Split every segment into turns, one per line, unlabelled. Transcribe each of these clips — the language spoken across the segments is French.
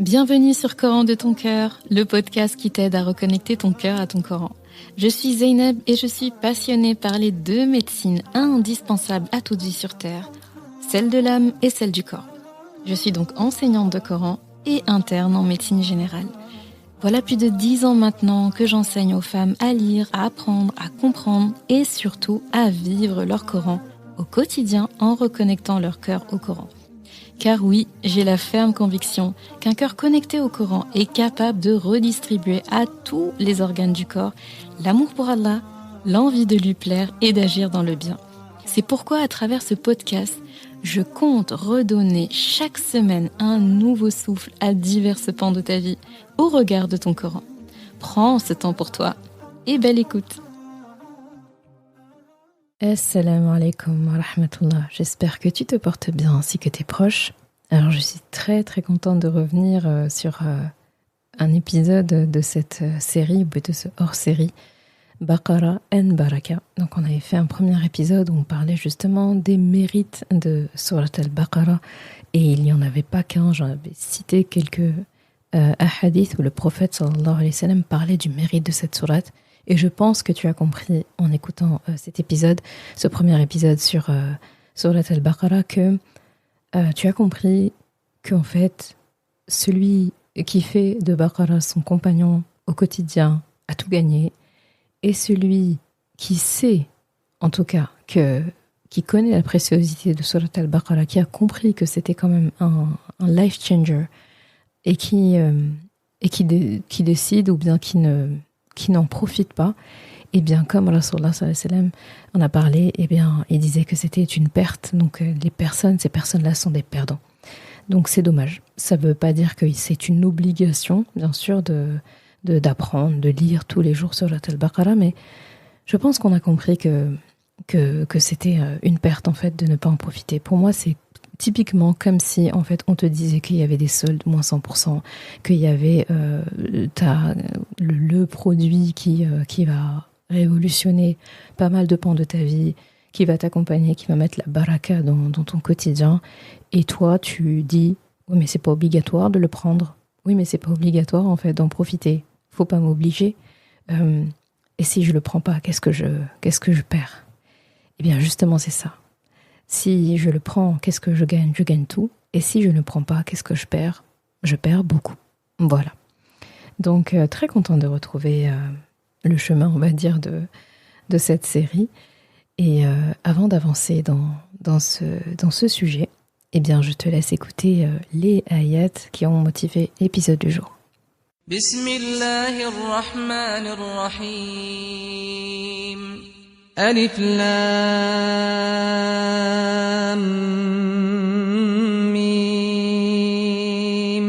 Bienvenue sur Coran de ton cœur, le podcast qui t'aide à reconnecter ton cœur à ton Coran. Je suis Zeynep et je suis passionnée par les deux médecines indispensables à toute vie sur Terre, celle de l'âme et celle du corps. Je suis donc enseignante de Coran et interne en médecine générale. Voilà plus de 10 ans maintenant que j'enseigne aux femmes à lire, à apprendre, à comprendre et surtout à vivre leur Coran au quotidien en reconnectant leur cœur au Coran. Car oui, j'ai la ferme conviction qu'un cœur connecté au Coran est capable de redistribuer à tous les organes du corps l'amour pour Allah, l'envie de lui plaire et d'agir dans le bien. C'est pourquoi à travers ce podcast, je compte redonner chaque semaine un nouveau souffle à divers pans de ta vie au regard de ton Coran. Prends ce temps pour toi et belle écoute. Assalamu alaikum wa rahmatullah. J'espère que tu te portes bien ainsi que tes proches. Alors je suis très contente de revenir sur un épisode de cette série, ou de ce hors-série Baqara and Baraka. Donc on avait fait un premier épisode où on parlait justement des mérites de Surat al-Baqara et il n'y en avait pas qu'un, j'en avais cité quelques hadiths où le prophète sallallahu alayhi wa sallam parlait du mérite de cette sourate. Et je pense que tu as compris en écoutant cet épisode, ce premier épisode sur Surat al-Baqara, que tu as compris qu'en fait, celui qui fait de Baqara son compagnon au quotidien a tout gagné, et celui qui sait, en tout cas, qui connaît la préciosité de Surat al-Baqara, qui a compris que c'était quand même un life changer, et qui décide ou bien qui n'en profite pas, et bien comme Rasulullah sallallahu alayhi wa sallam en a parlé, et bien il disait que c'était une perte, donc ces personnes-là sont des perdants. Donc c'est dommage. Ça ne veut pas dire que c'est une obligation, bien sûr, d'apprendre, de lire tous les jours Surat al-Baqara, mais je pense qu'on a compris que c'était une perte en fait de ne pas en profiter. Pour moi, c'est typiquement comme si en fait on te disait qu'il y avait des soldes moins 100%, qu'il y avait le produit qui va révolutionner pas mal de pans de ta vie, qui va t'accompagner, qui va mettre la baraka dans ton quotidien, et toi tu dis oui mais c'est pas obligatoire de le prendre, oui mais c'est pas obligatoire en fait d'en profiter, faut pas m'obliger, et si je le prends pas, qu'est-ce que je perds? Eh bien justement c'est ça. Si je le prends, qu'est-ce que je gagne? Je gagne tout. Et si je ne le prends pas, qu'est-ce que je perds? Je perds beaucoup. Voilà. Donc, très contente de retrouver le chemin, on va dire, de cette série. Et avant d'avancer dans ce sujet, eh bien, je te laisse écouter les ayats qui ont motivé l'épisode du jour.
Bismillahirrahmanirrahim. ألف لام ميم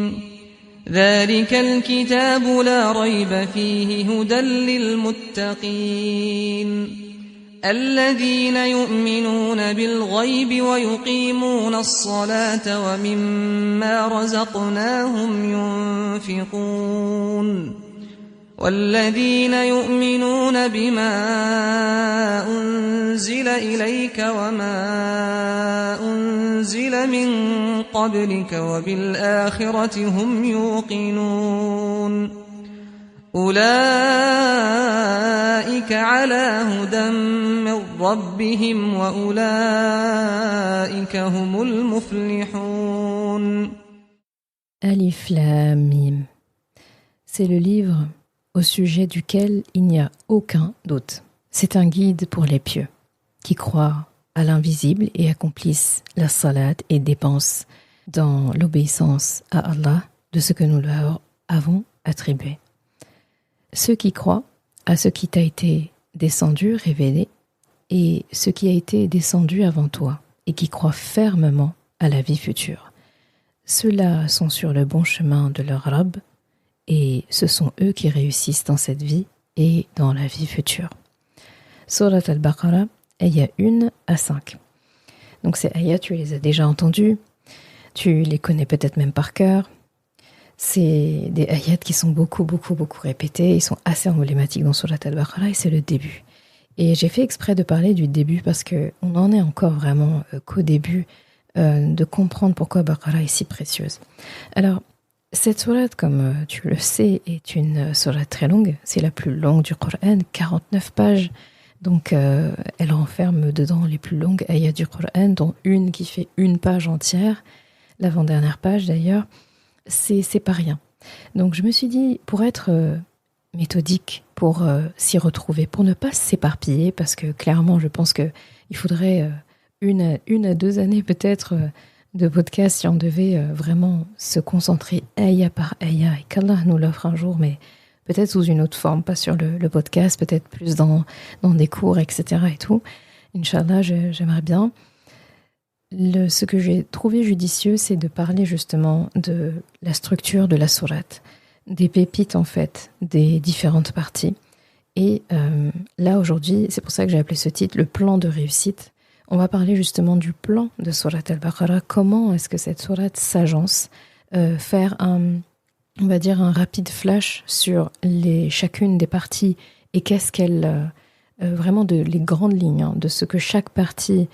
ذلك الكتاب لا ريب فيه هدى للمتقين الذين يؤمنون بالغيب ويقيمون الصلاة ومما رزقناهم ينفقون والذين يؤمنون بما أنزل إليك وما أنزل من قبلك وبالآخرة هم يوقنون أولئك على هدى من ربهم وأولئك هم المفلحون.
Alif Lam Mim. C'est le livre au sujet duquel il n'y a aucun doute. C'est un guide pour les pieux, qui croient à l'invisible et accomplissent la salat et dépensent dans l'obéissance à Allah de ce que nous leur avons attribué. Ceux qui croient à ce qui t'a été descendu, révélé, et ce qui a été descendu avant toi, et qui croient fermement à la vie future. Ceux-là sont sur le bon chemin de leur Rabb, et ce sont eux qui réussissent dans cette vie et dans la vie future. Surat al-Baqara, ayat 1 à 5. Donc ces ayats, tu les as déjà entendus, tu les connais peut-être même par cœur. C'est des ayats qui sont beaucoup répétés, ils sont assez emblématiques dans Surat al-Baqara et c'est le début. Et j'ai fait exprès de parler du début parce qu'on en est encore vraiment qu'au début de comprendre pourquoi Baqara est si précieuse. Alors, Cette sourate, comme tu le sais, est une sourate très longue. C'est la plus longue du Coran, 49 pages. Donc, elle renferme dedans les plus longues ayats du Coran, dont une qui fait une page entière, l'avant-dernière page d'ailleurs. C'est pas rien. Donc, je me suis dit, pour être méthodique, pour s'y retrouver, pour ne pas s'éparpiller, parce que clairement, je pense qu'il faudrait une à 2 années peut-être de podcast si on devait vraiment se concentrer ayah par ayah, et qu'Allah nous l'offre un jour, mais peut-être sous une autre forme, pas sur le podcast, peut-être plus dans des cours, etc. et tout. Inch'Allah, j'aimerais bien. Ce que j'ai trouvé judicieux, c'est de parler justement de la structure de la sourate, des pépites en fait, des différentes parties. Et là aujourd'hui, c'est pour ça que j'ai appelé ce titre « Le plan de réussite ». On va parler justement du plan de Sourate al-Baqarah. Comment est-ce que cette sourate s'agence, faire on va dire un rapide flash sur chacune des parties et qu'est-ce qu'elle, vraiment les grandes lignes hein, de ce que chaque partie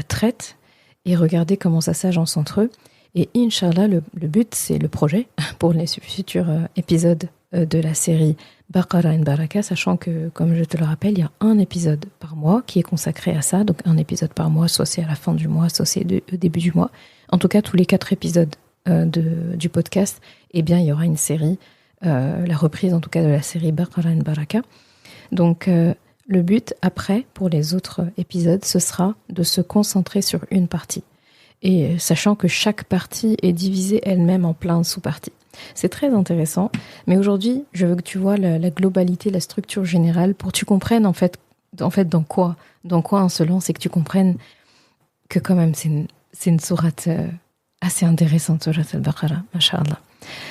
traite et regarder comment ça s'agence entre eux. Et Inch'Allah, le but, c'est le projet pour les futurs épisodes de la série Baqarah and Baraka, sachant que, comme je te le rappelle, il y a un épisode par mois qui est consacré à ça. Donc un épisode par mois, soit c'est à la fin du mois, soit c'est au début du mois. En tout cas, tous les 4 épisodes du podcast, eh bien, il y aura une série, la reprise en tout cas de la série Baqarah and Baraka. Donc le but après, pour les autres épisodes, ce sera de se concentrer sur une partie. Et sachant que chaque partie est divisée elle-même en plein de sous-parties. C'est très intéressant, mais aujourd'hui, je veux que tu vois la globalité, la structure générale, pour que tu comprennes en fait dans quoi on se lance et que tu comprennes que quand même c'est une sourate assez intéressante, sourate al-Baqarah, masha'Allah.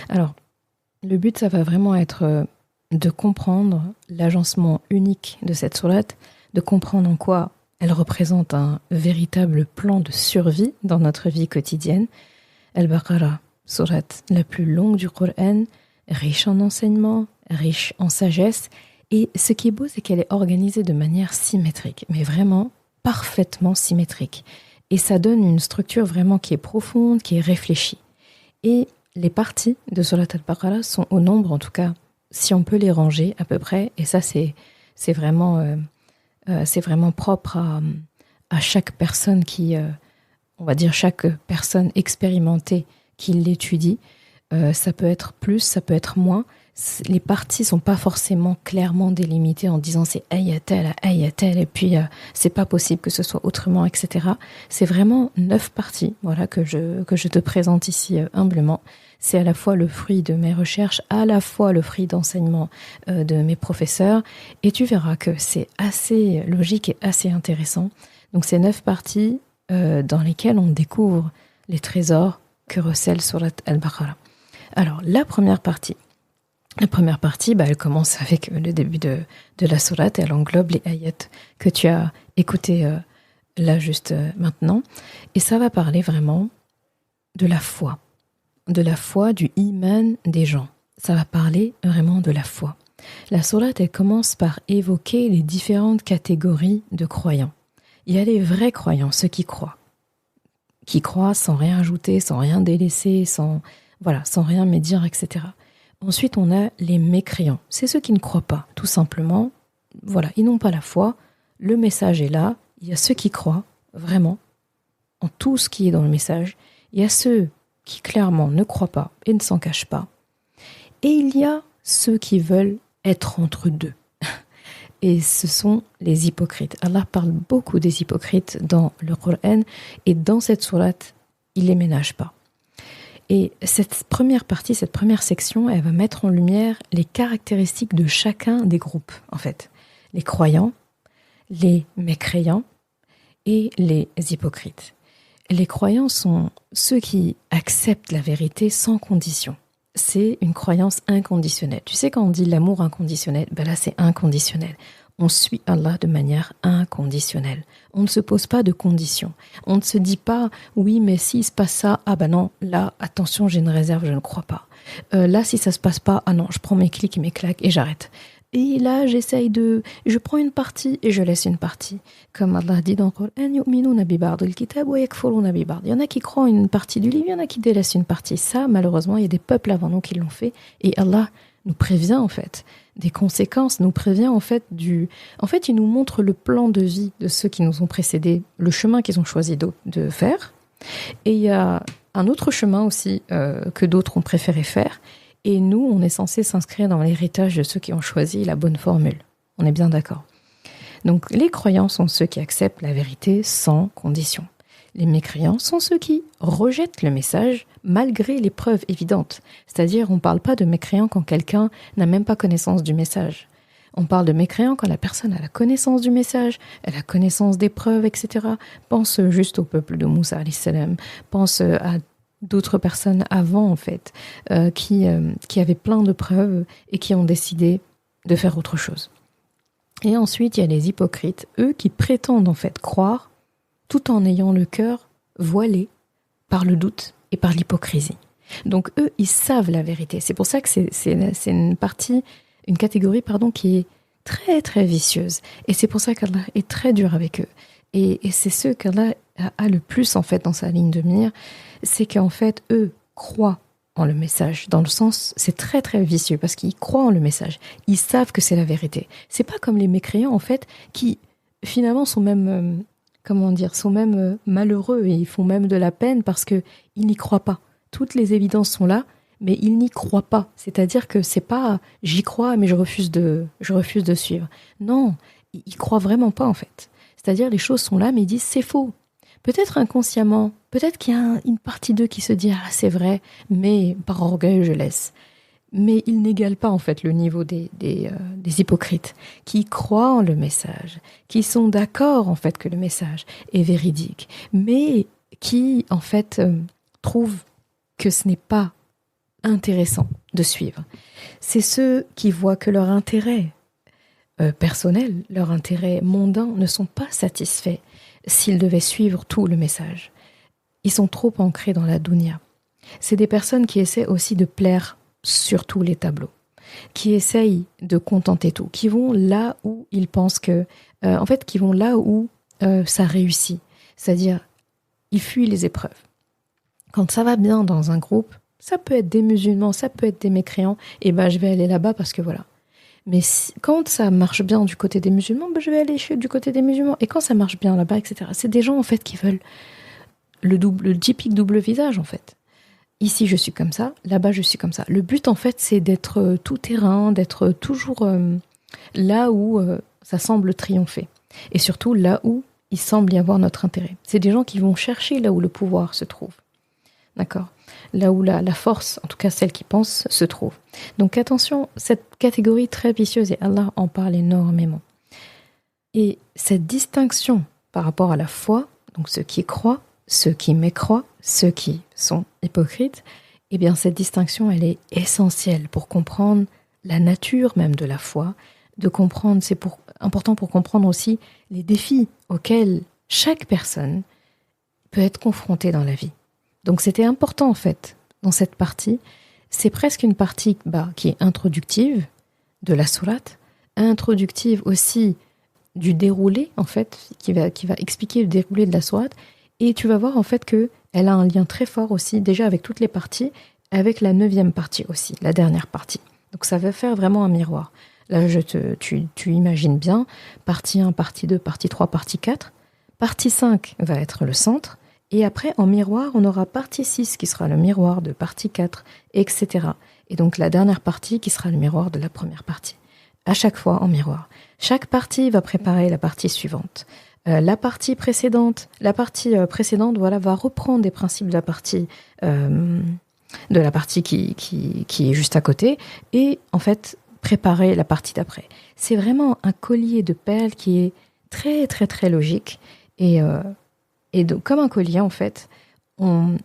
Alors, le but, ça va vraiment être de comprendre l'agencement unique de cette sourate, de comprendre en quoi elle représente un véritable plan de survie dans notre vie quotidienne. Al-Baqarah, sourate la plus longue du Coran, riche en enseignements, riche en sagesse. Et ce qui est beau, c'est qu'elle est organisée de manière symétrique, mais vraiment parfaitement symétrique. Et ça donne une structure vraiment qui est profonde, qui est réfléchie. Et les parties de sourate al-Baqarah sont au nombre, en tout cas, si on peut les ranger à peu près, et ça c'est vraiment propre à chaque personne qui, on va dire chaque personne expérimentée qui l'étudie. Ça peut être plus, ça peut être moins. Les parties sont pas forcément clairement délimitées en disant c'est ayatel, et puis c'est pas possible que ce soit autrement, etc. C'est vraiment 9 parties, voilà, que je te présente ici humblement. C'est à la fois le fruit de mes recherches, à la fois le fruit d'enseignement de mes professeurs, et tu verras que c'est assez logique et assez intéressant. Donc c'est 9 parties dans lesquelles on découvre les trésors que recèle sourate al-Baqarah. Alors la première partie, elle commence avec le début de la sourate, elle englobe les ayats que tu as écoutés là juste maintenant, et ça va parler vraiment de la foi, du iman des gens. Ça va parler vraiment de la foi. La sourate, elle commence par évoquer les différentes catégories de croyants. Il y a les vrais croyants, ceux qui croient sans rien ajouter, sans rien délaisser, sans rien médire, etc. Ensuite, on a les mécréants. C'est ceux qui ne croient pas, tout simplement. Voilà, ils n'ont pas la foi. Le message est là. Il y a ceux qui croient, vraiment, en tout ce qui est dans le message. Il y a ceux qui, clairement, ne croient pas et ne s'en cachent pas. Et il y a ceux qui veulent être entre deux. Et ce sont les hypocrites. Allah parle beaucoup des hypocrites dans le Coran. Et dans cette sourate, il les ménage pas. Et cette première partie, cette première section, elle va mettre en lumière les caractéristiques de chacun des groupes, en fait. Les croyants, les mécréants et les hypocrites. Les croyants sont ceux qui acceptent la vérité sans condition. C'est une croyance inconditionnelle. Tu sais, quand on dit l'amour inconditionnel, là c'est inconditionnel. On suit Allah de manière inconditionnelle. On ne se pose pas de conditions. On ne se dit pas, oui, mais s'il se passe ça, non, là, attention, j'ai une réserve, je ne crois pas. Là, si ça se passe pas, non, je prends mes clics et mes claques et j'arrête. Et là, je prends une partie et je laisse une partie. Comme Allah dit dans le Coran, yu'minuna bi ba'dil kitab wa yakfuruna bi ba'd. Il y en a qui croient une partie du livre, il y en a qui délaissent une partie. Ça, malheureusement, il y a des peuples avant nous qui l'ont fait. Et Allah nous prévient, en fait, des conséquences, nous prévient, en fait, En fait, il nous montre le plan de vie de ceux qui nous ont précédés, le chemin qu'ils ont choisi de faire. Et il y a un autre chemin aussi que d'autres ont préféré faire. Et nous, on est censé s'inscrire dans l'héritage de ceux qui ont choisi la bonne formule. On est bien d'accord. Donc, les croyants sont ceux qui acceptent la vérité sans condition. Les mécréants sont ceux qui rejettent le message malgré les preuves évidentes. C'est-à-dire, on ne parle pas de mécréants quand quelqu'un n'a même pas connaissance du message. On parle de mécréants quand la personne a la connaissance du message, elle a connaissance des preuves, etc. Pense juste au peuple de Moussa, alayhi salam. Pense à d'autres personnes avant, en fait, qui avaient plein de preuves et qui ont décidé de faire autre chose. Et ensuite, il y a les hypocrites, eux qui prétendent en fait croire tout en ayant le cœur voilé par le doute et par l'hypocrisie. Donc eux, ils savent la vérité. C'est pour ça que c'est une catégorie qui est très très vicieuse. Et c'est pour ça qu'Allah est très dur avec eux. Et c'est ceux qu'Allah a le plus en fait dans sa ligne de mire, c'est qu'en fait eux croient en le message, dans le sens, c'est très très vicieux parce qu'ils croient en le message, ils savent que c'est la vérité. C'est pas comme les mécréants en fait qui finalement sont même malheureux et ils font même de la peine parce que ils n'y croient pas. Toutes les évidences sont là, mais ils n'y croient pas. C'est-à-dire que c'est pas j'y crois mais je refuse de suivre. Non, ils croient vraiment pas en fait. C'est-à-dire les choses sont là mais ils disent c'est faux. Peut-être inconsciemment, peut-être qu'il y a une partie d'eux qui se dit « Ah, c'est vrai, mais par orgueil, je laisse ». Mais ils n'égalent pas en fait le niveau des hypocrites qui croient en le message, qui sont d'accord en fait que le message est véridique, mais qui en fait trouvent que ce n'est pas intéressant de suivre. C'est ceux qui voient que leur intérêt personnel, leur intérêt mondain ne sont pas satisfaits s'ils devaient suivre tout le message. Ils sont trop ancrés dans la dunya. C'est des personnes qui essaient aussi de plaire sur tous les tableaux, qui essayent de contenter tout, qui vont là où ils pensent que... qui vont là où ça réussit. C'est-à-dire, ils fuient les épreuves. Quand ça va bien dans un groupe, ça peut être des musulmans, ça peut être des mécréants, et je vais aller là-bas parce que voilà. Mais quand ça marche bien du côté des musulmans, je vais aller du côté des musulmans. Et quand ça marche bien là-bas, etc. C'est des gens en fait qui veulent le typique double visage en fait. Ici je suis comme ça, là-bas je suis comme ça. Le but en fait c'est d'être tout terrain, d'être toujours là où ça semble triompher. Et surtout là où il semble y avoir notre intérêt. C'est des gens qui vont chercher là où le pouvoir se trouve. D'accord ? Là où la force, en tout cas celle qui pense, se trouve. Donc attention, cette catégorie très vicieuse, et Allah en parle énormément. Et cette distinction par rapport à la foi, donc ceux qui croient, ceux qui mécroient, ceux qui sont hypocrites, eh bien cette distinction, elle est essentielle pour comprendre la nature même de la foi, de comprendre, important pour comprendre aussi les défis auxquels chaque personne peut être confrontée dans la vie. Donc c'était important en fait, dans cette partie, c'est presque une partie qui est introductive de la sourate, introductive aussi du déroulé en fait, qui va expliquer le déroulé de la sourate, et tu vas voir en fait qu'elle a un lien très fort aussi, déjà avec toutes les parties, avec la 9e partie aussi, la dernière partie. Donc ça va faire vraiment un miroir. Là tu imagines bien, partie 1, partie 2, partie 3, partie 4, partie 5 va être le centre, et après, en miroir, on aura partie 6 qui sera le miroir de partie 4, etc. Et donc la dernière partie qui sera le miroir de la première partie. À chaque fois en miroir. Chaque partie va préparer la partie suivante. La partie précédente, va reprendre des principes de la partie qui est juste à côté, et en fait préparer la partie d'après. C'est vraiment un collier de perles qui est très très très logique, et donc, comme un collier, en fait, un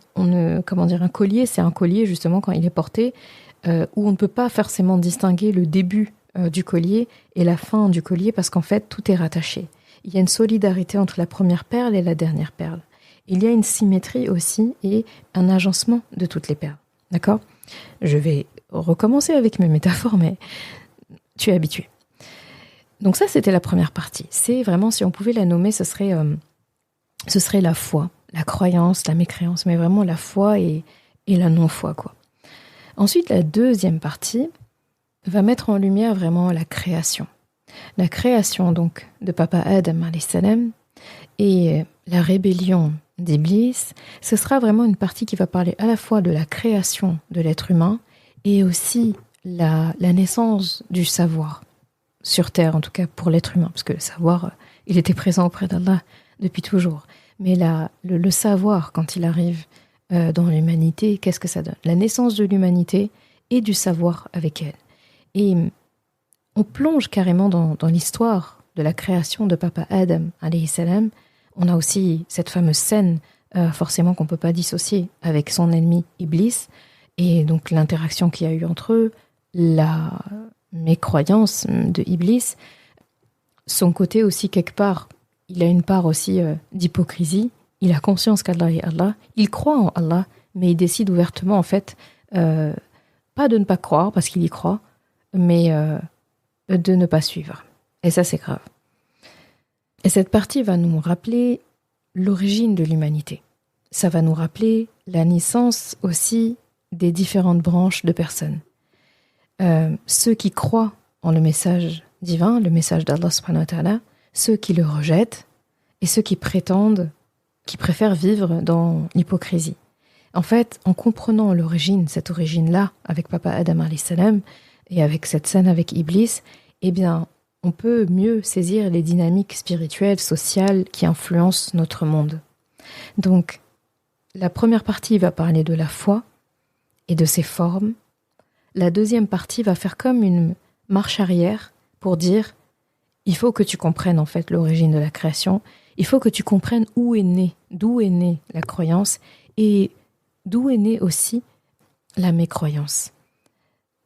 collier, c'est un collier, justement, quand il est porté, où on ne peut pas forcément distinguer le début du collier et la fin du collier, parce qu'en fait, tout est rattaché. Il y a une solidarité entre la première perle et la dernière perle. Il y a une symétrie aussi et un agencement de toutes les perles. D'accord ? Je vais recommencer avec mes métaphores, mais tu es habitué. Donc ça, c'était la première partie. C'est vraiment, si on pouvait la nommer, ce serait la foi, la croyance, la mécréance, mais vraiment la foi et la non-foi, quoi. Ensuite, la deuxième partie va mettre en lumière vraiment la création. La création, donc, de Papa Adam, alayhi salam, et la rébellion d'Iblis, ce sera vraiment une partie qui va parler à la fois de la création de l'être humain et aussi la naissance du savoir. Sur Terre, en tout cas pour l'être humain, parce que le savoir, il était présent auprès d'Allah depuis toujours. Mais le savoir, quand il arrive dans l'humanité, qu'est-ce que ça donne? La naissance de l'humanité et du savoir avec elle. Et on plonge carrément dans l'histoire de la création de Papa Adam, alayhi salam. On a aussi cette fameuse scène, forcément qu'on ne peut pas dissocier, avec son ennemi Iblis, et donc l'interaction qu'il y a eu entre eux, la mécroyance de Iblis, son côté aussi quelque part, il a une part aussi d'hypocrisie, il a conscience qu'Allah est Allah, il croit en Allah, mais il décide ouvertement en fait, pas de ne pas croire parce qu'il y croit, mais de ne pas suivre. Et ça c'est grave. Et cette partie va nous rappeler l'origine de l'humanité. Ça va nous rappeler la naissance aussi des différentes branches de personnes. Ceux qui croient en le message divin, le message d'Allah subhanahu wa ta'ala, ceux qui le rejettent et ceux qui prétendent, qui préfèrent vivre dans l'hypocrisie. En fait, en comprenant l'origine, cette origine-là, avec Papa Adam alayhi salam, et avec cette scène avec Iblis, eh bien, on peut mieux saisir les dynamiques spirituelles, sociales qui influencent notre monde. Donc, la première partie va parler de la foi et de ses formes. La deuxième partie va faire comme une marche arrière pour dire il faut que tu comprennes en fait l'origine de la création, il faut que tu comprennes d'où est née la croyance et d'où est née aussi la mécroyance.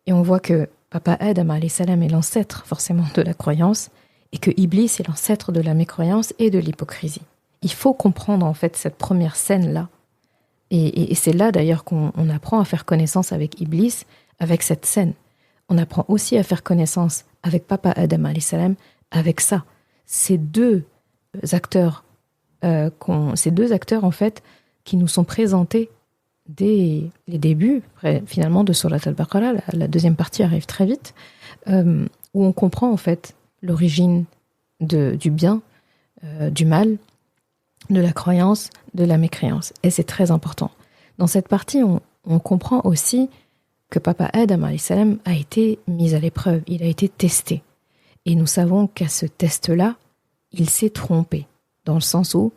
Et on voit que Papa Adam alayhi salam est l'ancêtre forcément de la croyance et que Iblis est l'ancêtre de la mécroyance et de l'hypocrisie. Il faut comprendre en fait cette première scène-là. Et c'est là d'ailleurs qu'on apprend à faire connaissance avec Iblis, avec cette scène. On apprend aussi à faire connaissance avec Papa Adam alayhi salam, avec ça. Ces deux acteurs en fait, qui nous sont présentés dès les débuts, finalement, de Surat al-Baqarah, la deuxième partie arrive très vite, où on comprend en fait l'origine du bien, du mal, de la croyance, de la mécréance. Et c'est très important. Dans cette partie, on comprend aussi que Papa Adam alayhi salam a été mis à l'épreuve, il a été testé. Et nous savons qu'à ce test-là, il s'est trompé, dans le sens où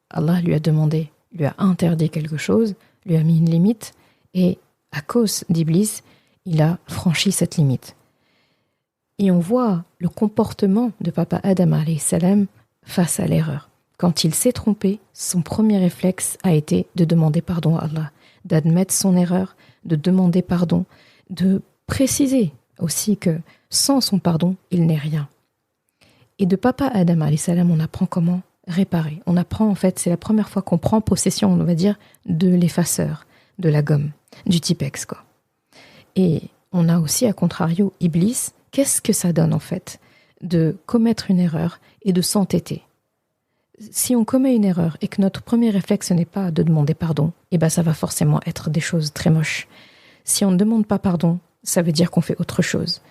Allah lui a demandé, lui a interdit quelque chose, lui a mis une limite, et à cause d'Iblis, il a franchi cette limite. Et on voit le comportement de Papa Adam alayhi salam face à l'erreur. Quand il s'est trompé, son premier réflexe a été de demander pardon à Allah, d'admettre son erreur, de demander pardon, de préciser aussi que sans son pardon, il n'est rien. Et de Papa Adam alayhi salam, on apprend comment réparer. On apprend en fait, c'est la première fois qu'on prend possession, on va dire, de l'effaceur, de la gomme, du Tipex, quoi. Et on a aussi, à contrario, Iblis. Qu'est-ce que ça donne en fait de commettre une erreur et de s'entêter? Si on commet une erreur et que notre premier réflexe n'est pas de demander pardon, eh ben ça va forcément être des choses très moches. Si on ne demande pas pardon, ça veut dire qu'on fait autre chose.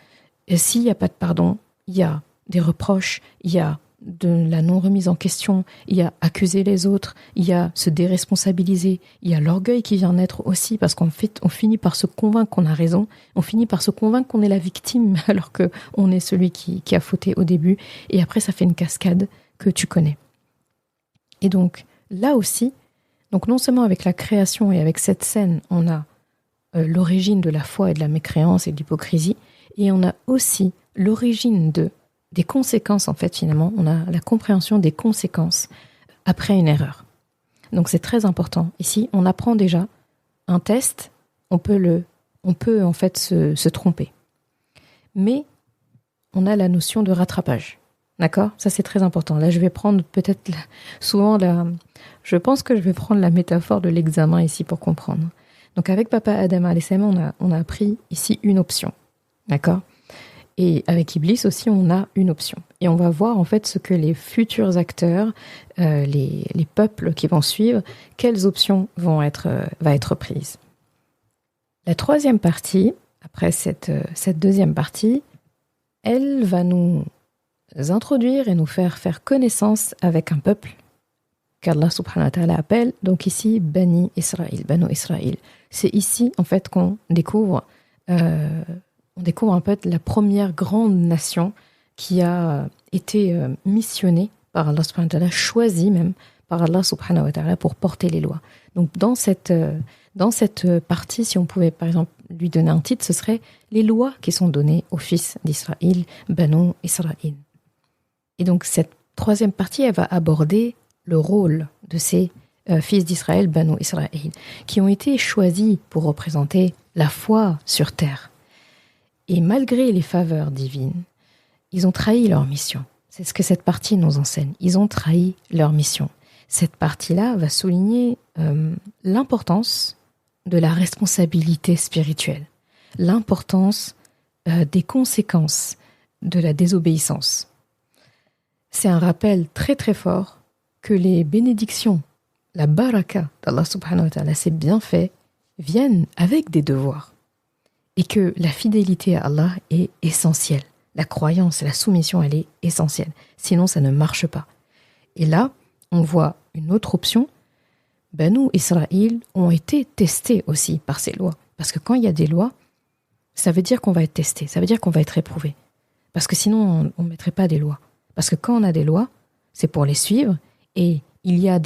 Et s'il n'y a pas de pardon, il y a des reproches, il y a de la non-remise en question, il y a accuser les autres, il y a se déresponsabiliser, il y a l'orgueil qui vient naître aussi, parce qu'on finit par se convaincre qu'on a raison, on finit par se convaincre qu'on est la victime, alors qu'on est celui qui a fauté au début, et après ça fait une cascade que tu connais. Et donc, là aussi, donc non seulement avec la création et avec cette scène, on a l'origine de la foi et de la mécréance et de l'hypocrisie, et on a aussi l'origine des conséquences, en fait, finalement. On a la compréhension des conséquences après une erreur. Donc, c'est très important. Ici, on apprend déjà un test, on peut en fait se tromper. Mais on a la notion de rattrapage. D'accord ? Ça, c'est très important. Là, je vais prendre peut-être je pense que je vais prendre la métaphore de l'examen ici pour comprendre. Donc, avec Papa Adam alayhi salam, on a appris ici une option. D'accord ? Et avec Iblis aussi, on a une option. Et on va voir en fait ce que les futurs acteurs, les peuples qui vont suivre, quelles options va être prise. La troisième partie, après cette deuxième partie, elle va nous introduire et nous faire connaissance avec un peuple qu'Allah subhanahu wa ta'ala appelle donc ici Bani Israël. C'est ici en fait qu'on découvre en fait la première grande nation qui a été missionnée par Allah subhanahu wa ta'ala, choisie même par Allah subhanahu wa ta'ala pour porter les lois. Donc dans cette partie, si on pouvait par exemple lui donner un titre, ce serait les lois qui sont données aux fils d'Israël, Banu Israël. Et donc cette troisième partie, elle va aborder le rôle de ces fils d'Israël, Banu Israël, qui ont été choisis pour représenter la foi sur terre. Et malgré les faveurs divines, ils ont trahi leur mission. C'est ce que cette partie nous enseigne. Ils ont trahi leur mission. Cette partie-là va souligner l'importance de la responsabilité spirituelle, l'importance des conséquences de la désobéissance. C'est un rappel très très fort que les bénédictions, la baraka d'Allah subhanahu wa ta'ala, ses bienfaits, viennent avec des devoirs. Et que la fidélité à Allah est essentielle. La croyance et la soumission, elle est essentielle. Sinon, ça ne marche pas. Et là, on voit une autre option. Banu Israël ont été testés aussi par ces lois. Parce que quand il y a des lois, ça veut dire qu'on va être testé. Ça veut dire qu'on va être éprouvé. Parce que sinon, on ne mettrait pas des lois. Parce que quand on a des lois, c'est pour les suivre. Et il y a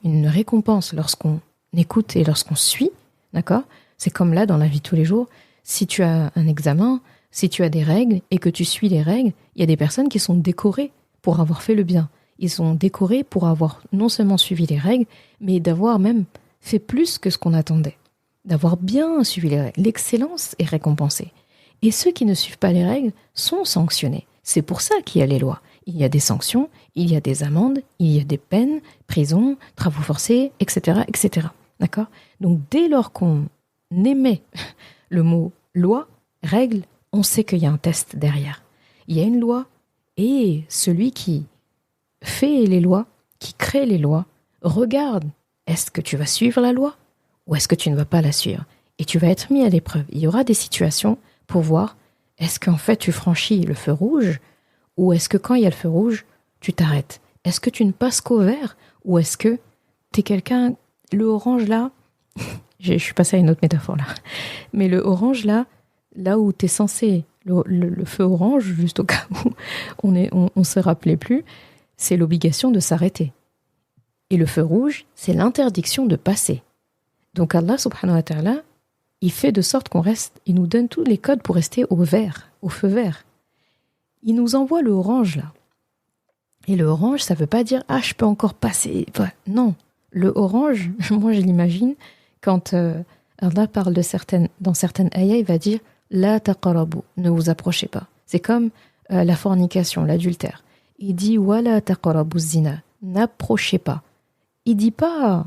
une récompense lorsqu'on écoute et lorsqu'on suit. D'accord ? C'est comme là, dans la vie de tous les jours, si tu as un examen, si tu as des règles et que tu suis les règles, il y a des personnes qui sont décorées pour avoir fait le bien. Ils sont décorés pour avoir non seulement suivi les règles, mais d'avoir même fait plus que ce qu'on attendait. D'avoir bien suivi les règles. L'excellence est récompensée. Et ceux qui ne suivent pas les règles sont sanctionnés. C'est pour ça qu'il y a les lois. Il y a des sanctions, il y a des amendes, il y a des peines, prison, travaux forcés, etc., etc. D'accord ? Donc dès lors qu'on émet le mot loi, règle, on sait qu'il y a un test derrière. Il y a une loi et celui qui fait les lois, qui crée les lois, regarde, est-ce que tu vas suivre la loi ou est-ce que tu ne vas pas la suivre ? Et tu vas être mis à l'épreuve. Il y aura des situations pour voir, est-ce qu'en fait tu franchis le feu rouge ou est-ce que quand il y a le feu rouge, tu t'arrêtes ? Est-ce que tu ne passes qu'au vert ou est-ce que tu es quelqu'un, le orange là, je suis passée à une autre métaphore là. Mais le orange là où tu es censé, le feu orange, juste au cas où on se rappelait plus, c'est l'obligation de s'arrêter. Et le feu rouge, c'est l'interdiction de passer. Donc Allah subhanahu wa ta'ala, il fait de sorte qu'on reste, il nous donne tous les codes pour rester au vert, au feu vert. Il nous envoie le orange là. Et le orange, ça veut pas dire « Ah, je peux encore passer ». Non, le orange, moi je l'imagine, quand Allah parle dans certaines ayats, il va dire « La taqarabu », ne vous approchez pas. C'est comme la fornication, l'adultère. Il dit « Wala taqarabu zina », n'approchez pas. Il dit pas,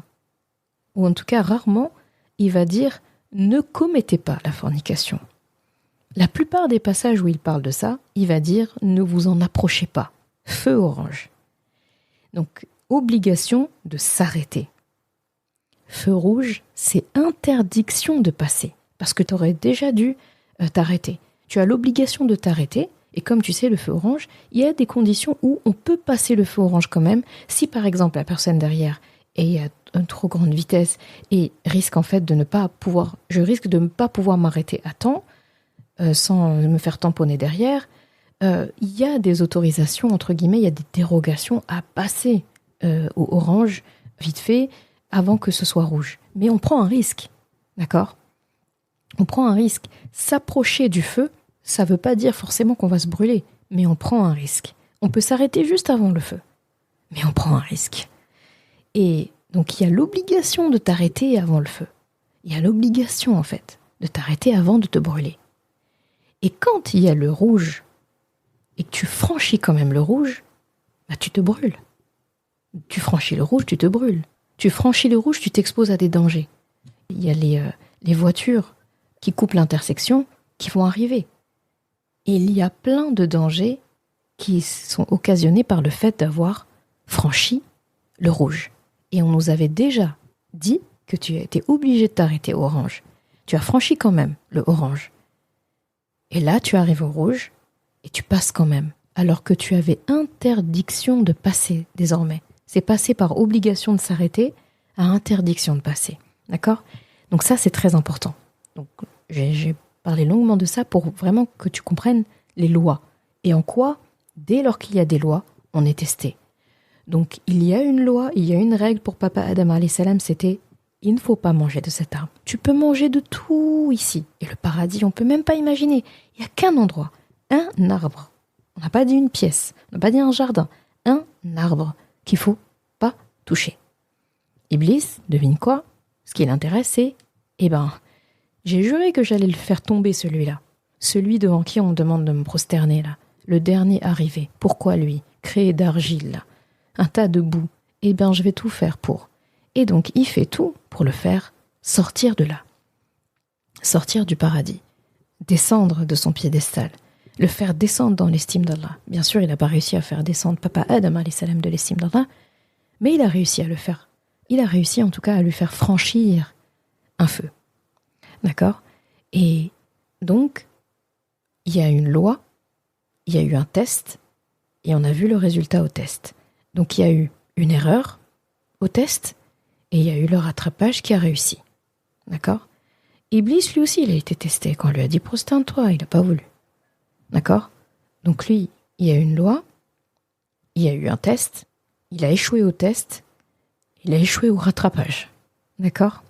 ou en tout cas rarement, il va dire « Ne commettez pas la fornication ». La plupart des passages où il parle de ça, il va dire « Ne vous en approchez pas ». Feu orange. Donc, obligation de s'arrêter. Feu rouge, c'est interdiction de passer. Parce que tu aurais déjà dû t'arrêter. Tu as l'obligation de t'arrêter. Et comme tu sais, le feu orange, il y a des conditions où on peut passer le feu orange quand même. Si par exemple la personne derrière est à une trop grande vitesse et risque en fait de ne pas pouvoir... Je risque de ne pas pouvoir m'arrêter à temps sans me faire tamponner derrière. Il y a des autorisations, entre guillemets, il y a des dérogations à passer au orange vite fait avant que ce soit rouge. Mais on prend un risque, d'accord ? On prend un risque. S'approcher du feu, ça ne veut pas dire forcément qu'on va se brûler, mais on prend un risque. On peut s'arrêter juste avant le feu, mais on prend un risque. Et donc il y a l'obligation de t'arrêter avant le feu. Il y a l'obligation, en fait, de t'arrêter avant de te brûler. Et quand il y a le rouge, et que tu franchis quand même le rouge, bah tu te brûles. Tu franchis le rouge, tu te brûles. Tu franchis le rouge, tu t'exposes à des dangers. Il y a les voitures qui coupent l'intersection qui vont arriver. Et il y a plein de dangers qui sont occasionnés par le fait d'avoir franchi le rouge. Et on nous avait déjà dit que tu étais obligé de t'arrêter au orange. Tu as franchi quand même le orange. Et là, tu arrives au rouge et tu passes quand même, alors que tu avais interdiction de passer désormais. C'est passer par obligation de s'arrêter à interdiction de passer. D'accord ? Donc ça, c'est très important. Donc, j'ai parlé longuement de ça pour vraiment que tu comprennes les lois. Et en quoi, dès lors qu'il y a des lois, on est testé. Donc, il y a une loi, il y a une règle pour Papa Adam alayhi salam, c'était « il ne faut pas manger de cet arbre ». Tu peux manger de tout ici. Et le paradis, on ne peut même pas imaginer. Il n'y a qu'un endroit, un arbre. On n'a pas dit une pièce, on n'a pas dit un jardin. Un arbre qu'il ne faut pas toucher. Iblis, devine quoi ? Ce qui l'intéresse, c'est j'ai juré que j'allais le faire tomber celui-là. Celui devant qui on demande de me prosterner, là. Le dernier arrivé. Pourquoi lui ? Créé d'argile, là. Un tas de boue. Je vais tout faire pour. Et donc, il fait tout pour le faire sortir de là. Sortir du paradis. Descendre de son piédestal. Le faire descendre dans l'estime d'Allah. Bien sûr, il n'a pas réussi à faire descendre Papa Adam alayhi salam de l'estime d'Allah, mais il a réussi à le faire. Il a réussi en tout cas à lui faire franchir un feu. D'accord ? Et donc, il y a une loi, il y a eu un test, et on a vu le résultat au test. Donc, il y a eu une erreur au test, et il y a eu le rattrapage qui a réussi. D'accord ? Iblis, lui aussi, il a été testé. Quand on lui a dit « prosterne-toi », il n'a pas voulu. D'accord ? Donc lui, il y a une loi, il y a eu un test, il a échoué au test, il a échoué au rattrapage. D'accord ?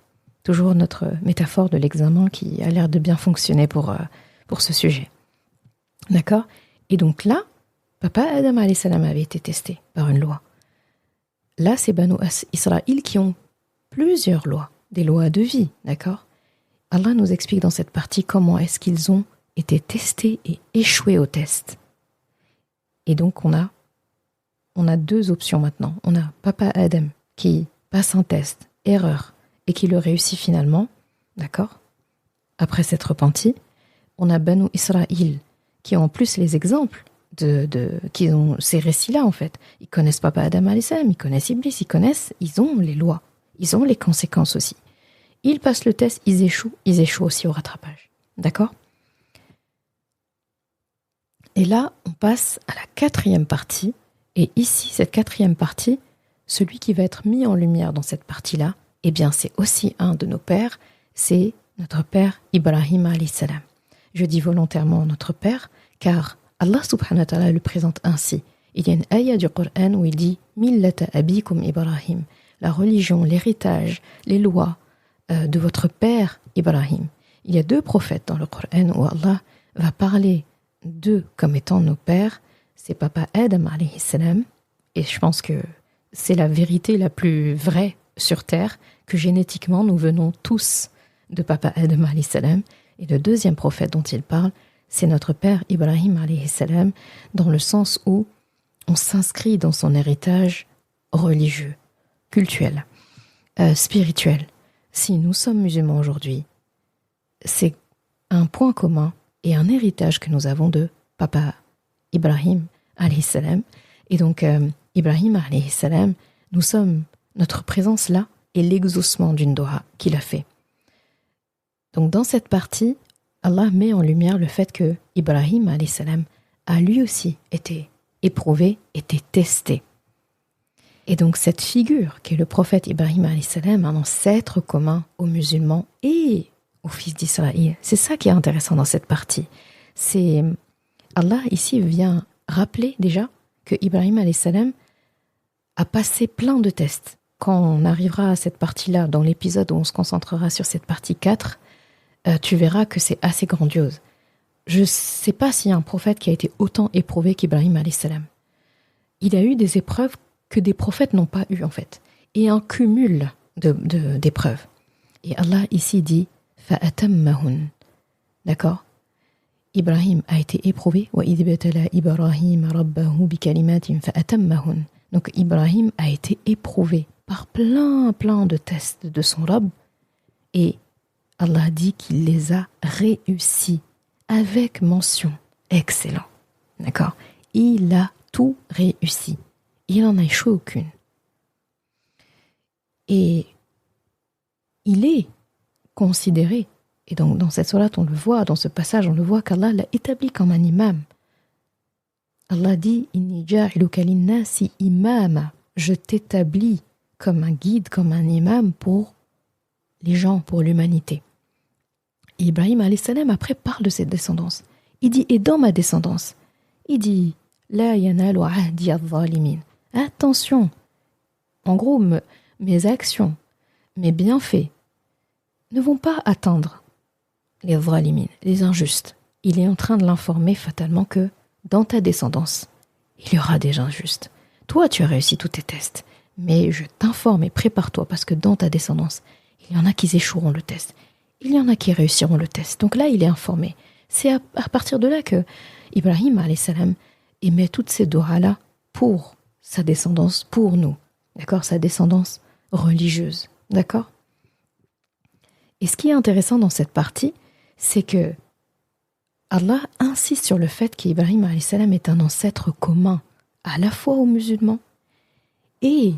Toujours notre métaphore de l'examen qui a l'air de bien fonctionner pour ce sujet. D'accord ? Et donc là, Papa Adam alayhi salam avait été testé par une loi. Là, c'est Banu Israël qui ont plusieurs lois, des lois de vie. D'accord ? Allah nous explique dans cette partie comment est-ce qu'ils ont été testés et échoués au test. Et donc on a deux options maintenant. On a Papa Adam qui passe un test, erreur, et qui le réussit finalement, d'accord, après s'être repenti. On a Banu Israël qui ont en plus les exemples qui ont ces récits-là en fait. Ils connaissent Papa Adam alayhi salam, ils connaissent Iblis, ils ont les lois, ils ont les conséquences aussi. Ils passent le test, ils échouent aussi au rattrapage. D'accord ? Et là, on passe à la 4e partie. Et ici, cette 4e partie, celui qui va être mis en lumière dans cette partie-là, c'est aussi un de nos pères, c'est notre père Ibrahim alayhi salam. Je dis volontairement notre père, car Allah subhanahu wa ta'ala le présente ainsi. Il y a une ayah du Coran où il dit « Millata abikum Ibrahim », la religion, l'héritage, les lois de votre père Ibrahim. Il y a 2 prophètes dans le Coran où Allah va parler d'eux comme étant nos pères, c'est Papa Adam alayhi salam, et je pense que c'est la vérité la plus vraie sur terre, que génétiquement nous venons tous de Papa Adam alayhi salam, et le 2e prophète dont il parle, c'est notre père Ibrahim alayhi salam, dans le sens où on s'inscrit dans son héritage religieux, cultuel, spirituel. Si nous sommes musulmans aujourd'hui, c'est un point commun et un héritage que nous avons de Papa Ibrahim alayhi salam. Et donc, Ibrahim alayhi salam, notre présence là est l'exaucement d'une doha qu'il a fait. Donc, dans cette partie, Allah met en lumière le fait que Ibrahim alayhi salam a lui aussi été éprouvé, été testé. Et donc, cette figure qui est le prophète Ibrahim alayhi salam, un ancêtre commun aux musulmans et aux fils d'Israël. C'est ça qui est intéressant dans cette partie. C'est Allah ici vient rappeler déjà que Ibrahim alayhi salam a passé plein de tests. Quand on arrivera à cette partie-là, dans l'épisode où on se concentrera sur cette partie 4, tu verras que c'est assez grandiose. Je ne sais pas s'il y a un prophète qui a été autant éprouvé qu'Ibrahim alayhi salam. Il a eu des épreuves que des prophètes n'ont pas eues en fait, et un cumul d'épreuves. Et Allah ici dit فَأَتَمَّهُنْ. D'accord ? Ibrahim a été éprouvé. وَإِذْ ابْتَلَى إِبْرَاهِيمَ رَبَّهُ بِكَلِمَاتٍ فَأَتَمَّهُنْ. Donc Ibrahim a été éprouvé par plein de tests de son Rabb, et Allah dit qu'il les a réussis avec mention, excellent. D'accord? Il a tout réussi. Il n'en a échoué aucune. Et il est considéré, et donc dans cette sourate on le voit, dans ce passage on le voit qu'Allah l'a établi comme un imam. Allah dit « Inni ja'iluka linnasi imama » je t'établis comme un guide, comme un imam pour les gens, pour l'humanité. Et Ibrahim alayhi salam après parle de cette descendance. Il dit « Et dans ma descendance » il dit « La yanalu ahdi al-zalimin » attention, en gros, mes actions, mes bienfaits ne vont pas atteindre les zalimin, les injustes. Il est en train de l'informer fatalement que dans ta descendance, il y aura des injustes. Toi, tu as réussi tous tes tests, mais je t'informe et prépare-toi parce que dans ta descendance, il y en a qui échoueront le test. Il y en a qui réussiront le test. Donc là, il est informé. C'est à partir de là que Ibrahim alayhi salam émet toutes ces doha-là pour sa descendance, pour nous. D'accord? Sa descendance religieuse. D'accord? Et ce qui est intéressant dans cette partie, c'est que Allah insiste sur le fait qu'Ibrahim alayhi salam est un ancêtre commun à la fois aux musulmans et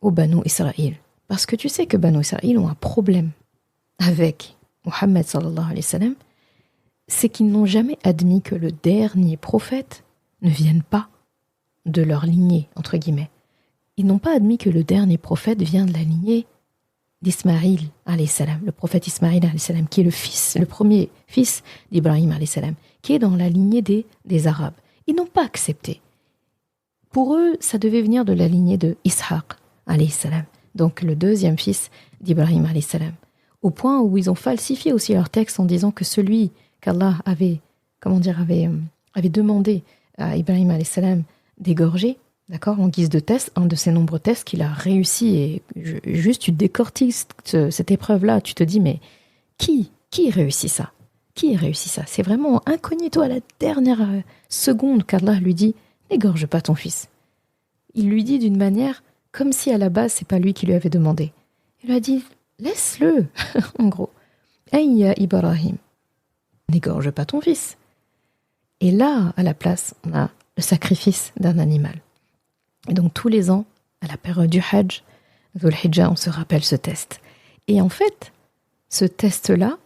aux Banu Israël. Parce que tu sais que Banu Israël ont un problème avec Muhammad sallallahu alayhi wa sallam, c'est qu'ils n'ont jamais admis que le dernier prophète ne vienne pas de leur lignée, entre guillemets. Ils n'ont pas admis que le dernier prophète vient de la lignée d'Ismaïl alayhi salam, le prophète Ismaïl alayhi salam, qui est le premier fils d'Ibrahim alayhi salam, qui est dans la lignée des Arabes. Ils n'ont pas accepté. Pour eux, ça devait venir de la lignée de Ishaq alayhi salam, donc le deuxième fils d'Ibrahim alayhi salam, au point où ils ont falsifié aussi leur texte en disant que celui qu'Allah avait demandé à Ibrahim alayhi salam d'égorger, d'accord, en guise de test, un de ces nombreux tests qu'il a réussi, et juste tu décortiques cette épreuve-là, tu te dis, mais qui réussit ça? Qui réussit ça? C'est vraiment incognito à la dernière seconde qu'Allah lui dit, n'égorge pas ton fils. Il lui dit d'une manière comme si à la base c'est pas lui qui lui avait demandé. Il lui a dit, laisse-le, en gros. Ayya Ibrahim, n'égorge pas ton fils. Et là, à la place, on a le sacrifice d'un animal. Et donc tous les ans, à la période du Hajj, Dhul Hijjah, on se rappelle ce test. Et en fait, ce test-là,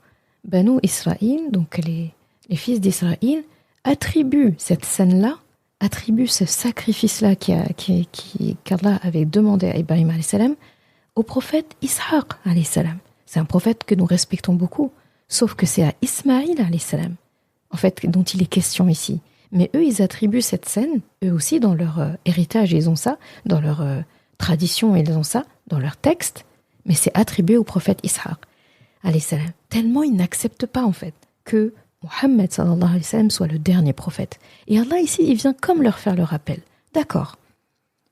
Banu Israël, donc les fils d'Israël, attribuent cette scène-là, attribuent ce sacrifice-là qu'Allah avait demandé à Ibrahim alayhi salam au prophète Ishaq alayhi salam. C'est un prophète que nous respectons beaucoup, sauf que c'est à Ismaïl alayhi salam, en fait, dont il est question ici. Mais eux, ils attribuent cette scène, eux aussi, dans leur héritage, ils ont ça, dans leur tradition, ils ont ça, dans leur texte, mais c'est attribué au prophète Ishaq alayhi salam. Tellement ils n'acceptent pas, en fait, que Muhammad sallallahu alayhi wa sallam soit le dernier prophète. Et Allah, ici, il vient comme leur faire le rappel. D'accord,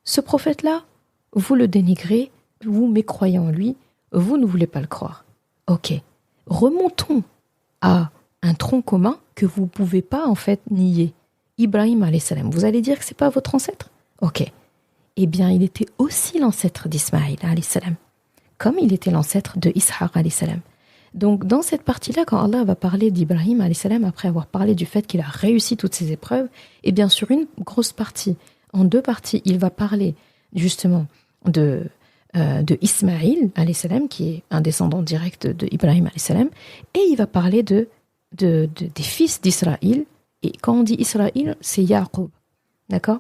ce prophète-là, vous le dénigrez, vous mécroyez en lui, vous ne voulez pas le croire. Ok, remontons à un tronc commun que vous ne pouvez pas, en fait, nier. Ibrahim alayhi salam, vous allez dire que c'est pas votre ancêtre? Ok. Eh bien, il était aussi l'ancêtre d'Ismaïl alayhi salam, comme il était l'ancêtre de Ishaq alayhi salam. Donc, dans cette partie-là, quand Allah va parler d'Ibrahim alayhi salam, après avoir parlé du fait qu'il a réussi toutes ses épreuves, et bien sur une grosse partie, en deux parties, il va parler justement de Ismaïl alayhi salam, qui est un descendant direct de Ibrahim alayhi salam, et il va parler des fils d'Israël. Et quand on dit Israël, c'est Yaqub. D'accord?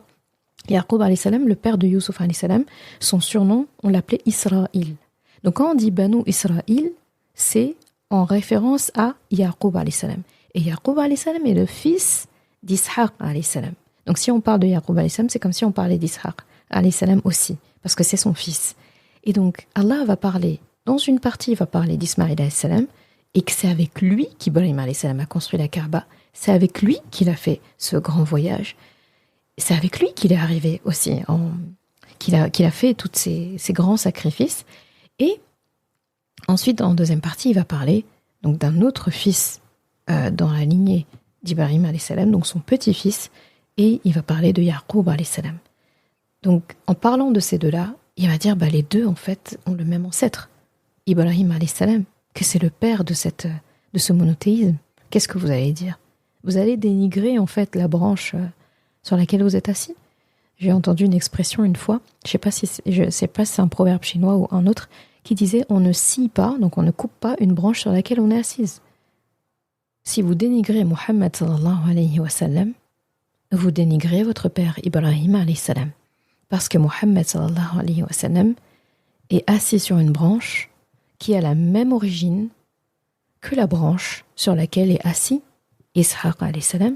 Yaqub alayhi salam, le père de Youssouf alayhi salam, son surnom, on l'appelait Israël. Donc quand on dit Banu Israël, c'est en référence à Yaqub alayhi salam. Et Yaqub alayhi salam est le fils d'Ishaq alayhi salam. Donc si on parle de Yaqub alayhi salam, c'est comme si on parlait d'Ishaq alayhi salam aussi, parce que c'est son fils. Et donc Allah va parler, dans une partie, il va parler d'Ismaïl alayhi salam, et que c'est avec lui qu'Ibrahim alayhi salam a construit la Kaaba. C'est avec lui qu'il a fait ce grand voyage. C'est avec lui qu'il est arrivé aussi, qu'il a fait tous ces grands sacrifices. Et ensuite, en deuxième partie, il va parler donc d'un autre fils dans la lignée d'Ibrahim alayhi salam, donc son petit-fils, et il va parler de Yaqub alayhi salam. Donc, en parlant de ces deux-là, il va dire les deux, en fait, ont le même ancêtre, Ibrahim alayhi salam, que c'est le père de ce monothéisme. Qu'est-ce que vous allez dire? vous allez dénigrer en fait la branche sur laquelle vous êtes assis. J'ai entendu une expression une fois, je sais pas si c'est un proverbe chinois ou un autre, qui disait on ne scie pas, donc on ne coupe pas une branche sur laquelle on est assise. Si vous dénigrez Muhammad sallallahu alayhi wa sallam, vous dénigrez votre père Ibrahim alayhi salam. Parce que Muhammad sallallahu alayhi wa sallam est assis sur une branche qui a la même origine que la branche sur laquelle est assis Ishaq alayhi salam,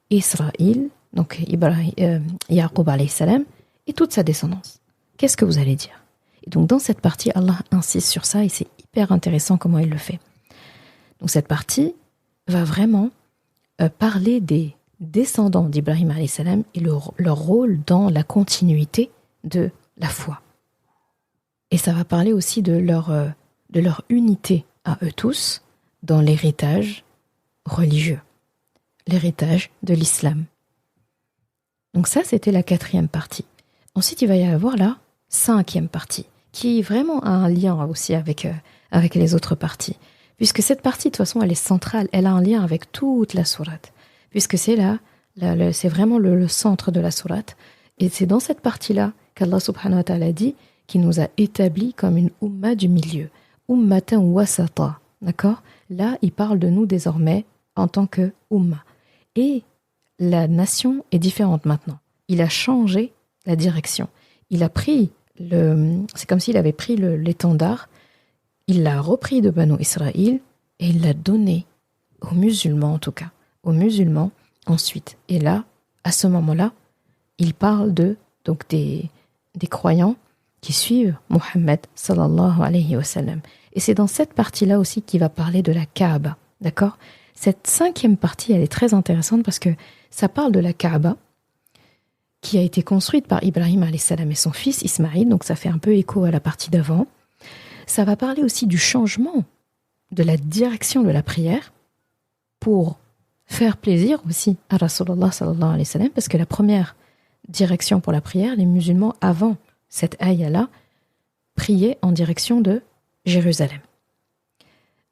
Israël, donc Yaqub alayhi salam, et toute sa descendance. Qu'est-ce que vous allez dire? Et donc dans cette partie, Allah insiste sur ça et c'est hyper intéressant comment il le fait. Donc cette partie va vraiment parler des descendants d'Ibrahim alayhi salam et leur rôle dans la continuité de la foi. Et ça va parler aussi de leur unité à eux tous dans l'héritage religieux, l'héritage de l'islam. Donc ça, c'était la 4e partie. Ensuite, il va y avoir la 5e partie, qui vraiment a un lien aussi avec les autres parties. Puisque cette partie, de toute façon, elle est centrale, elle a un lien avec toute la sourate. Puisque c'est c'est vraiment le centre de la sourate. Et c'est dans cette partie-là qu'Allah subhanahu wa ta'ala dit qu'il nous a établis comme une umma du milieu. Ummatan wasata. D'accord? Là, il parle de nous désormais en tant que umma. Et la nation est différente maintenant. Il a changé la direction. Il a pris c'est comme s'il avait pris l'étendard, il l'a repris de Banu Israël et il l'a donné aux musulmans en tout cas, aux musulmans ensuite. Et là, à ce moment-là, il parle donc des croyants qui suivent Muhammad sallallahu alayhi wa sallam. Et c'est dans cette partie-là aussi qu'il va parler de la Kaaba, d'accord? Cette 5e partie, elle est très intéressante parce que ça parle de la Kaaba qui a été construite par Ibrahim alayhi salam et son fils Ismaïl, donc ça fait un peu écho à la partie d'avant. Ça va parler aussi du changement de la direction de la prière pour faire plaisir aussi à Rasulullah sallallahu alayhi wa sallam, parce que la première direction pour la prière, les musulmans avant cette ayah-là priaient en direction de Jérusalem.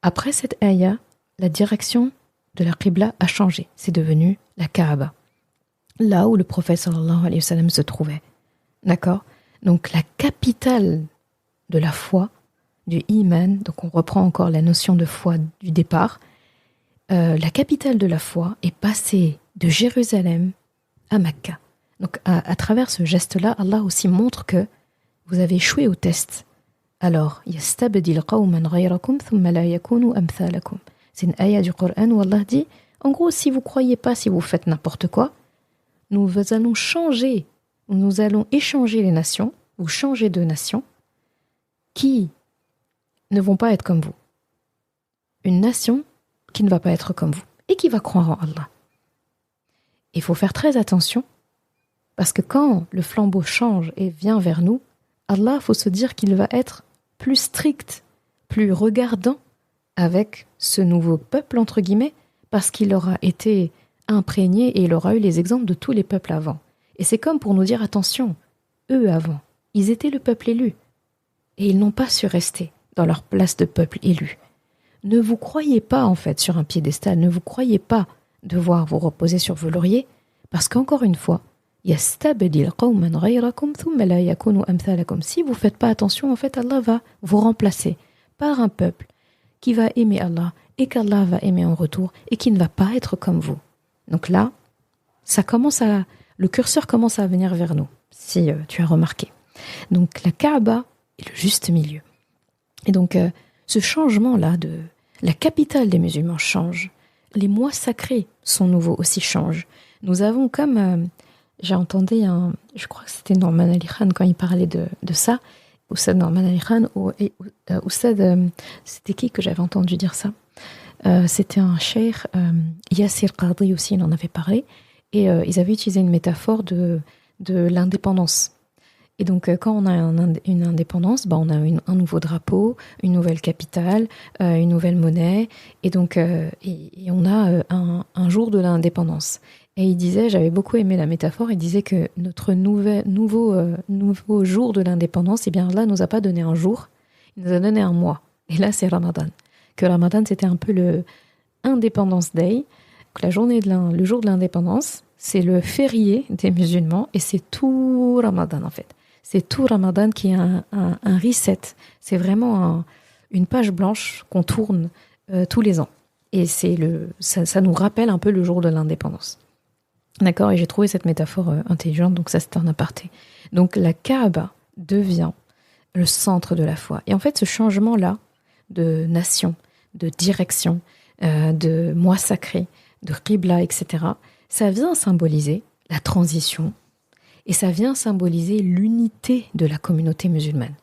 Après cette ayah, la direction de la Qibla a changé, c'est devenu la Kaaba, là où le prophète sallallahu alayhi wa sallam se trouvait. D'accord? Donc la capitale de la foi, du iman, donc on reprend encore la notion de foi du départ, la capitale de la foi est passée de Jérusalem à Mecca. Donc à travers ce geste-là, Allah aussi montre que vous avez échoué au test. Alors, yastabdil qawman ghayrakum thumma la yakunu amthalakum. C'est une ayah du Coran où Allah dit, en gros, si vous croyez pas, si vous faites n'importe quoi, nous allons échanger les nations, ou changer de nations, qui ne vont pas être comme vous. Une nation qui ne va pas être comme vous, et qui va croire en Allah. Il faut faire très attention, parce que quand le flambeau change et vient vers nous, Allah, il faut se dire qu'il va être plus strict, plus regardant avec ce nouveau peuple, entre guillemets, parce qu'il aura été imprégné et il aura eu les exemples de tous les peuples avant. Et c'est comme pour nous dire, attention, eux avant, ils étaient le peuple élu, et ils n'ont pas su rester dans leur place de peuple élu. Ne vous croyez pas, en fait, sur un piédestal, ne vous croyez pas devoir vous reposer sur vos lauriers, parce qu'encore une fois, yastabdil qawman ghayrakum thumma la yakunu amthalakum. Si vous ne faites pas attention, en fait, Allah va vous remplacer par un peuple qui va aimer Allah et qu'Allah va aimer en retour et qui ne va pas être comme vous. Donc là, le curseur commence à venir vers nous, si tu as remarqué. Donc la Kaaba est le juste milieu. Et donc ce changement-là, la capitale des musulmans change. Les mois sacrés sont nouveaux aussi, changent. Nous avons comme... j'ai entendu je crois que c'était Norman Ali Khan quand il parlait de ça, Oussad Norman Ali Khan, c'était qui que j'avais entendu dire ça? C'était un cheikh, Yassir Qadri aussi, il en avait parlé, et ils avaient utilisé une métaphore de l'indépendance. Et donc, quand on a une indépendance, on a un nouveau drapeau, une nouvelle capitale, une nouvelle monnaie, et donc et on a un jour de l'indépendance. Et il disait, j'avais beaucoup aimé la métaphore, il disait que notre nouveau jour de l'indépendance, eh bien là, nous a pas donné un jour, il nous a donné un mois. Et là, c'est Ramadan. Que Ramadan, c'était un peu le Independence Day, Donc, le jour de l'indépendance, c'est le férié des musulmans et c'est tout Ramadan en fait. C'est tout Ramadan qui est un reset. C'est vraiment une page blanche qu'on tourne tous les ans. Et ça nous rappelle un peu le jour de l'indépendance. D'accord? Et j'ai trouvé cette métaphore intelligente, donc ça c'est un aparté. Donc la Kaaba devient le centre de la foi. Et en fait, ce changement-là de nation, de direction, de moi sacré, de Qibla, etc., ça vient symboliser la transition et ça vient symboliser l'unité de la communauté musulmane.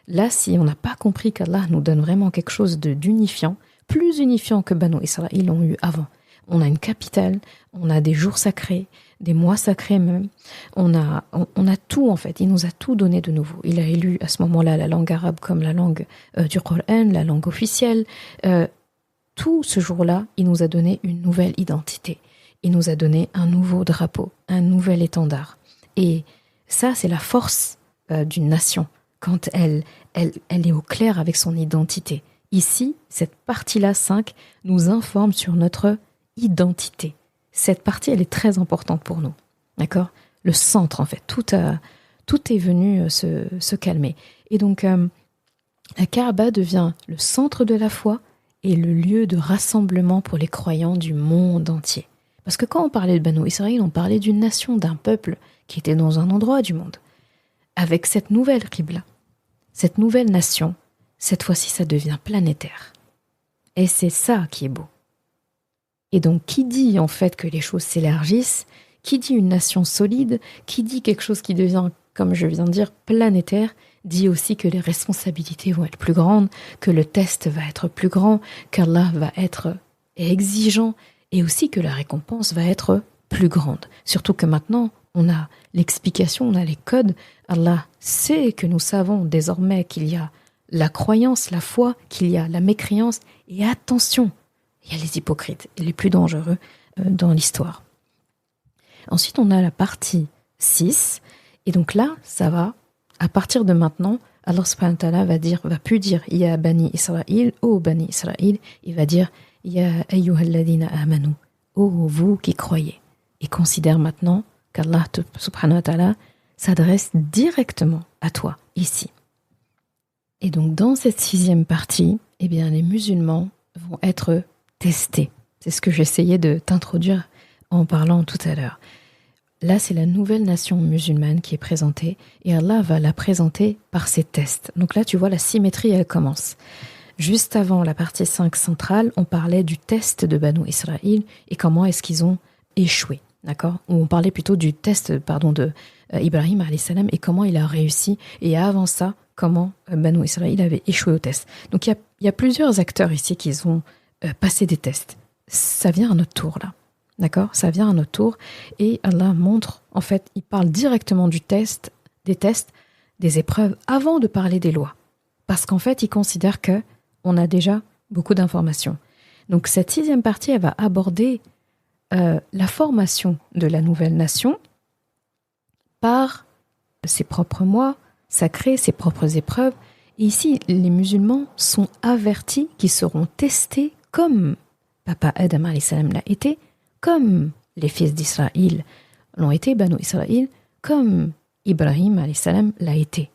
Là, si on n'a pas compris qu'Allah nous donne vraiment quelque chose d'unifiant, plus unifiant que Banu Israël l'ont eu avant. On a une capitale, on a des jours sacrés, des mois sacrés même. On a tout en fait. Il nous a tout donné de nouveau. Il a élu à ce moment-là la langue arabe comme la langue du Coran, la langue officielle. Tout ce jour-là, il nous a donné une nouvelle identité. Il nous a donné un nouveau drapeau, un nouvel étendard. Et ça, c'est la force d'une nation quand elle est au clair avec son identité. Ici, cette partie-là, 5, nous informe sur notre identité. Cette partie, elle est très importante pour nous. D'accord? Le centre, en fait. Tout est venu se calmer. Et donc, la Kaaba devient le centre de la foi et le lieu de rassemblement pour les croyants du monde entier. Parce que quand on parlait de Banu Israël, on parlait d'une nation, d'un peuple qui était dans un endroit du monde. Avec cette nouvelle Qibla, cette nouvelle nation, cette fois-ci, ça devient planétaire. Et c'est ça qui est beau. Et donc, qui dit en fait que les choses s'élargissent, qui dit une nation solide, qui dit quelque chose qui devient, comme je viens de dire, planétaire, dit aussi que les responsabilités vont être plus grandes, que le test va être plus grand, qu'Allah va être exigeant, et aussi que la récompense va être plus grande. Surtout que maintenant, on a l'explication, on a les codes. Allah sait que nous savons désormais qu'il y a la croyance, la foi, qu'il y a la mécréance. Et attention, il y a les hypocrites, les plus dangereux dans l'histoire. Ensuite, on a la partie 6. Et donc là, ça va, à partir de maintenant, Allah subhanahu wa ta'ala va plus dire « Ya Bani Israël » « Oh Bani Israël », il va dire « Ya ayyuhalladhina amanu » « Oh vous qui croyez ». Et considère maintenant qu'Allah subhanahu wa ta'ala s'adresse directement à toi, ici. Et donc, dans cette 6e partie, eh bien, les musulmans vont être testés. C'est ce que j'essayais de t'introduire en parlant tout à l'heure. Là, c'est la nouvelle nation musulmane qui est présentée et Allah va la présenter par ses tests. Donc là, tu vois, la symétrie, elle commence. Juste avant la partie 5 centrale, on parlait du test de Banu Israël et comment est-ce qu'ils ont échoué. D'accord? Ou on parlait plutôt du test de Ibrahim alayhi salam et comment il a réussi. Et avant ça, comment Banu Israël avait échoué au test. Donc il y a plusieurs acteurs ici qui ont passé des tests. Ça vient à notre tour là. D'accord? Ça vient à notre tour. Et Allah montre, en fait, il parle directement des tests, des épreuves, avant de parler des lois. Parce qu'en fait, il considère qu'on a déjà beaucoup d'informations. Donc cette 6e partie, elle va aborder la formation de la nouvelle nation par ses propres mois sacrés, ses propres épreuves. Et ici, les musulmans sont avertis qu'ils seront testés comme Papa Adam alayhi salam l'a été, comme les fils d'Israël l'ont été, Banu Israël, comme Ibrahim alayhi salam l'a été.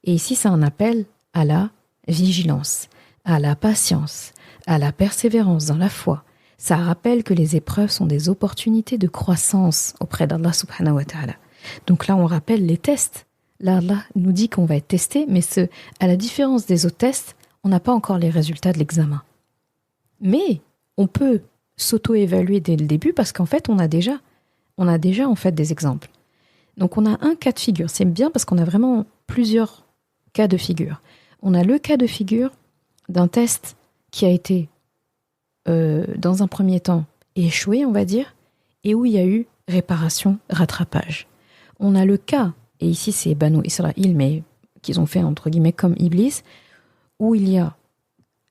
Et ici, c'est un appel à la vigilance, à la patience, à la persévérance dans la foi. Ça rappelle que les épreuves sont des opportunités de croissance auprès d'Allah subhanahu wa ta'ala. Donc là, on rappelle les tests. Là, Allah nous dit qu'on va être testé, mais à la différence des autres tests, on n'a pas encore les résultats de l'examen. Mais on peut s'auto-évaluer dès le début parce qu'en fait, on a déjà en fait des exemples. Donc on a un cas de figure. C'est bien parce qu'on a vraiment plusieurs cas de figure. On a le cas de figure d'un test qui a été dans un premier temps échoué, on va dire, et où il y a eu réparation, rattrapage. On a le cas, et ici c'est Banu Israël, mais qu'ils ont fait entre guillemets comme Iblis, où il y a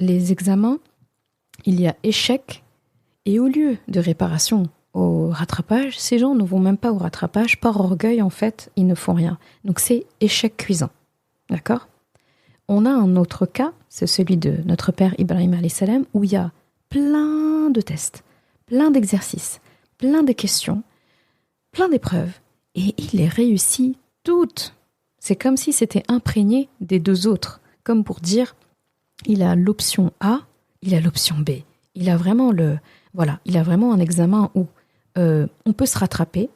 les examens, il y a échec, et au lieu de réparation au rattrapage, ces gens ne vont même pas au rattrapage, par orgueil en fait, ils ne font rien. Donc c'est échec cuisant, d'accord? On a un autre cas, c'est celui de notre père Ibrahim alayhi salam, où il y a plein de tests, plein d'exercices, plein de questions, plein d'épreuves. Et il les réussit toutes. C'est comme si c'était imprégné des deux autres. Comme pour dire, il a l'option A, il a l'option B. Il a vraiment un examen où on peut se rattraper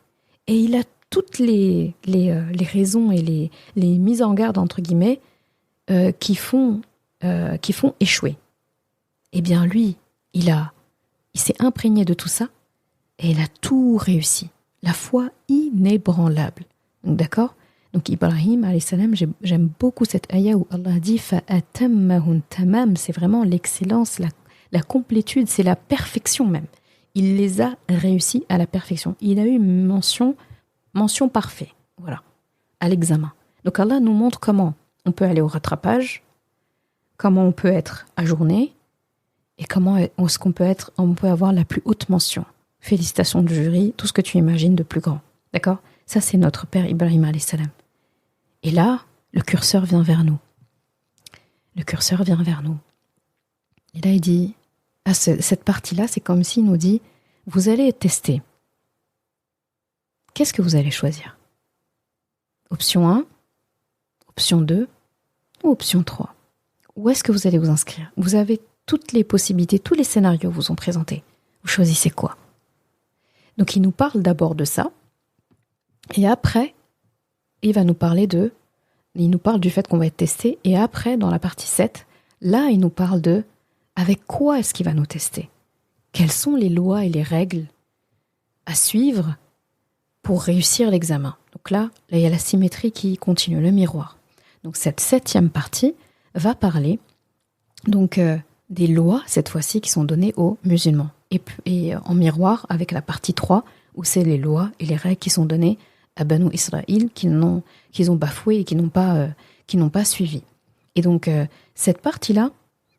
et il a toutes les raisons et les mises en garde, entre guillemets, qui font échouer. Eh bien, lui, il s'est imprégné de tout ça et il a tout réussi. La foi inébranlable. Donc, d'accord ? Donc, Ibrahim, alayhi salam, j'aime beaucoup cette ayah où Allah dit « Fa'atammahun tamam », c'est vraiment l'excellence, la complétude, c'est la perfection même. Il les a réussis à la perfection. Il a eu mention parfaite, voilà, à l'examen. Donc Allah nous montre comment on peut aller au rattrapage, comment on peut être ajourné, et comment est-ce qu'on peut avoir la plus haute mention. Félicitations du jury, tout ce que tu imagines de plus grand. D'accord ? Ça, c'est notre père Ibrahim alayhi salam. Et là, le curseur vient vers nous. Le curseur vient vers nous. Et là, il dit, cette partie-là, c'est comme s'il nous dit, vous allez être testé. Qu'est-ce que vous allez choisir ? Option 1, option 2 ou option 3 ? Où est-ce que vous allez vous inscrire ? Vous avez toutes les possibilités, tous les scénarios vous sont présentés. Vous choisissez quoi ? Donc, il nous parle d'abord de ça. Et après, il nous parle du fait qu'on va être testé. Et après, dans la partie 7, là, il nous parle de avec quoi est-ce qu'il va nous tester ? Quelles sont les lois et les règles à suivre pour réussir l'examen ? Donc là, il y a la symétrie qui continue, le miroir. Donc cette 7e partie va parler donc des lois, cette fois-ci, qui sont données aux musulmans. Et en miroir avec la partie 3, où c'est les lois et les règles qui sont données à Banu Israël, qu'ils ont bafoué et qui n'ont pas suivi. Et donc cette partie-là,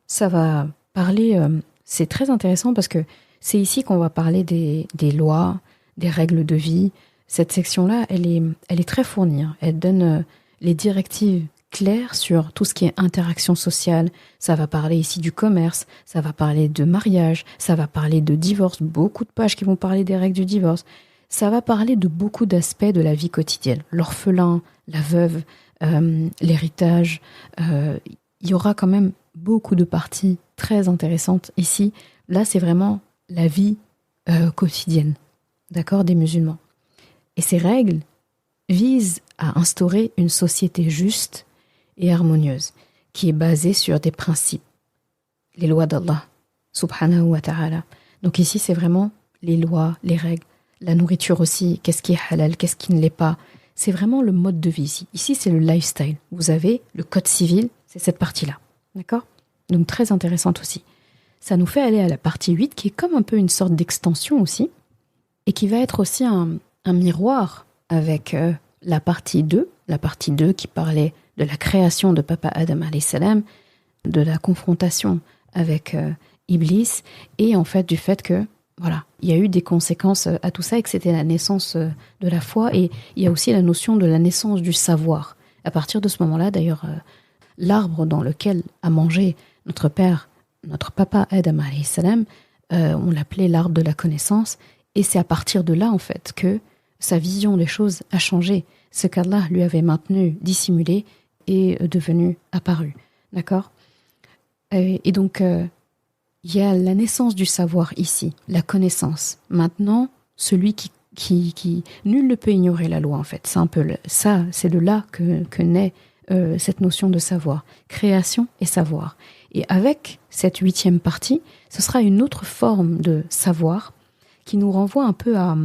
ça va parler, c'est très intéressant parce que c'est ici qu'on va parler des lois, des règles de vie. Cette section-là, elle est très fournie. Hein. Elle donne les directives claires sur tout ce qui est interaction sociale. Ça va parler ici du commerce, ça va parler de mariage, ça va parler de divorce, beaucoup de pages qui vont parler des règles du divorce. Ça va parler de beaucoup d'aspects de la vie quotidienne. L'orphelin, la veuve, l'héritage. Il y aura quand même beaucoup de parties très intéressantes ici. Là, c'est vraiment la vie quotidienne, d'accord, des musulmans. Et ces règles visent à instaurer une société juste et harmonieuse, qui est basée sur des principes, les lois d'Allah, subhanahu wa ta'ala. Donc ici, c'est vraiment les lois, les règles, la nourriture aussi, qu'est-ce qui est halal, qu'est-ce qui ne l'est pas. C'est vraiment le mode de vie ici. Ici, c'est le lifestyle. Vous avez le code civil, c'est cette partie-là, d'accord ? Donc très intéressante aussi. Ça nous fait aller à la partie 8, qui est comme un peu une sorte d'extension aussi, et qui va être aussi un miroir avec la partie 2 qui parlait de la création de Papa Adam alayhi salam, de la confrontation avec Iblis, et en fait du fait que, voilà, il y a eu des conséquences à tout ça, et que c'était la naissance de la foi, et il y a aussi la notion de la naissance du savoir. À partir de ce moment-là, d'ailleurs, l'arbre dans lequel a mangé notre papa Adam alayhi salam, on l'appelait l'arbre de la connaissance, et c'est à partir de là, en fait, que sa vision des choses a changé. Ce qu'Allah lui avait maintenu dissimulé est devenu apparu. D'accord ? Et donc, il y a la naissance du savoir ici, la connaissance. Maintenant, celui qui nul ne peut ignorer la loi, en fait. C'est un peu ça, c'est de là que naît cette notion de savoir. Création et savoir. Et avec cette 8e partie, ce sera une autre forme de savoir qui nous renvoie un peu à...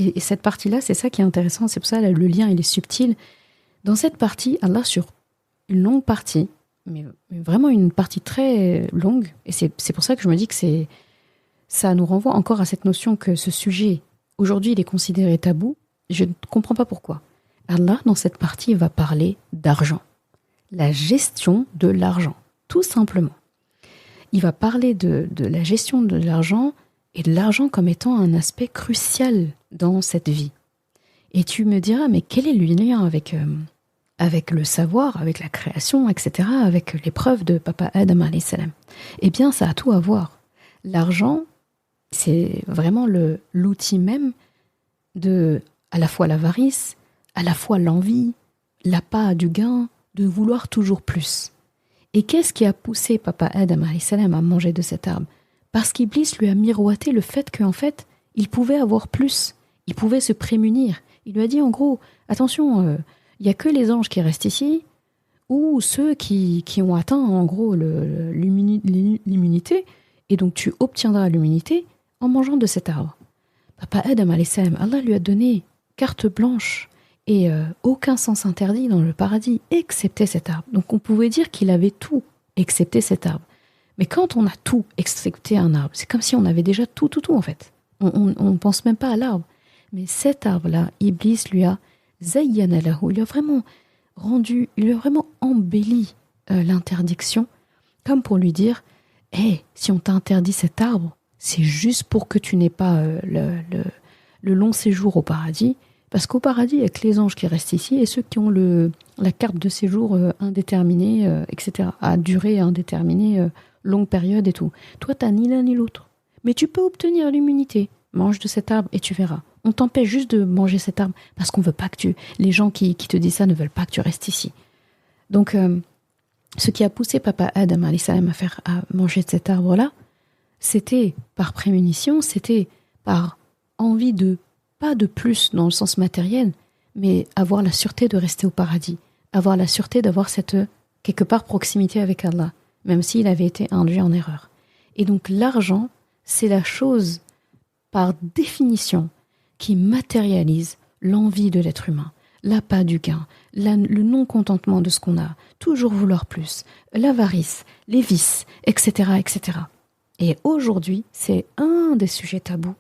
Et cette partie-là, c'est ça qui est intéressant, c'est pour ça le lien, il est subtil. Dans cette partie, Allah, sur une longue partie, mais vraiment une partie très longue, et c'est pour ça que je me dis que ça nous renvoie encore à cette notion que ce sujet, aujourd'hui, il est considéré tabou. Je ne comprends pas pourquoi. Allah, dans cette partie, va parler d'argent. La gestion de l'argent, tout simplement. Il va parler de la gestion de l'argent et de l'argent comme étant un aspect crucial dans cette vie. Et tu me diras, mais quel est le lien avec le savoir, avec la création, etc., avec l'épreuve de Papa Adam alayhi salam ? Eh bien, ça a tout à voir. L'argent C'est vraiment l'outil même de à la fois l'avarice, à la fois l'envie, l'appât du gain, de vouloir toujours plus. Et qu'est-ce qui a poussé Papa Adam alayhi salam à manger de cet arbre? Parce qu'Iblis lui a miroité le fait qu'en fait, il pouvait avoir plus, il pouvait se prémunir. Il lui a dit en gros, attention, il n'y a que les anges qui restent ici, ou ceux qui ont atteint en gros l'immunité, et donc tu obtiendras l'immunité en mangeant de cet arbre. Papa Adam alayhi salam, Allah lui a donné carte blanche et aucun sens interdit dans le paradis, excepté cet arbre. Donc on pouvait dire qu'il avait tout, excepté cet arbre. Mais quand on a tout, excepté un arbre, c'est comme si on avait déjà tout en fait. On ne pense même pas à l'arbre. Mais cet arbre-là, Iblis lui a zayyana lahu, il lui a vraiment rendu, il lui a vraiment embelli l'interdiction, comme pour lui dire, si on t'interdit cet arbre, c'est juste pour que tu n'aies pas le long séjour au paradis, parce qu'au paradis, il n'y a que les anges qui restent ici, et ceux qui ont la carte de séjour indéterminée, etc., à durée indéterminée, longue période et tout. Toi, tu n'as ni l'un ni l'autre. Mais tu peux obtenir l'immunité. Mange de cet arbre et tu verras. On t'empêche juste de manger cet arbre, parce qu'on veut pas que les gens qui te disent ça ne veulent pas que tu restes ici. Donc, ce qui a poussé Papa Adam alayhi salam à manger de cet arbre-là, c'était par prémunition, c'était par envie de, pas de plus dans le sens matériel, mais avoir la sûreté de rester au paradis, avoir la sûreté d'avoir cette, quelque part, proximité avec Allah, même s'il avait été induit en erreur. Et donc l'argent, c'est la chose, par définition, qui matérialise l'envie de l'être humain, l'appât du gain, le non-contentement de ce qu'on a, toujours vouloir plus, l'avarice, les vices, etc., etc. Et aujourd'hui, c'est un des sujets tabous.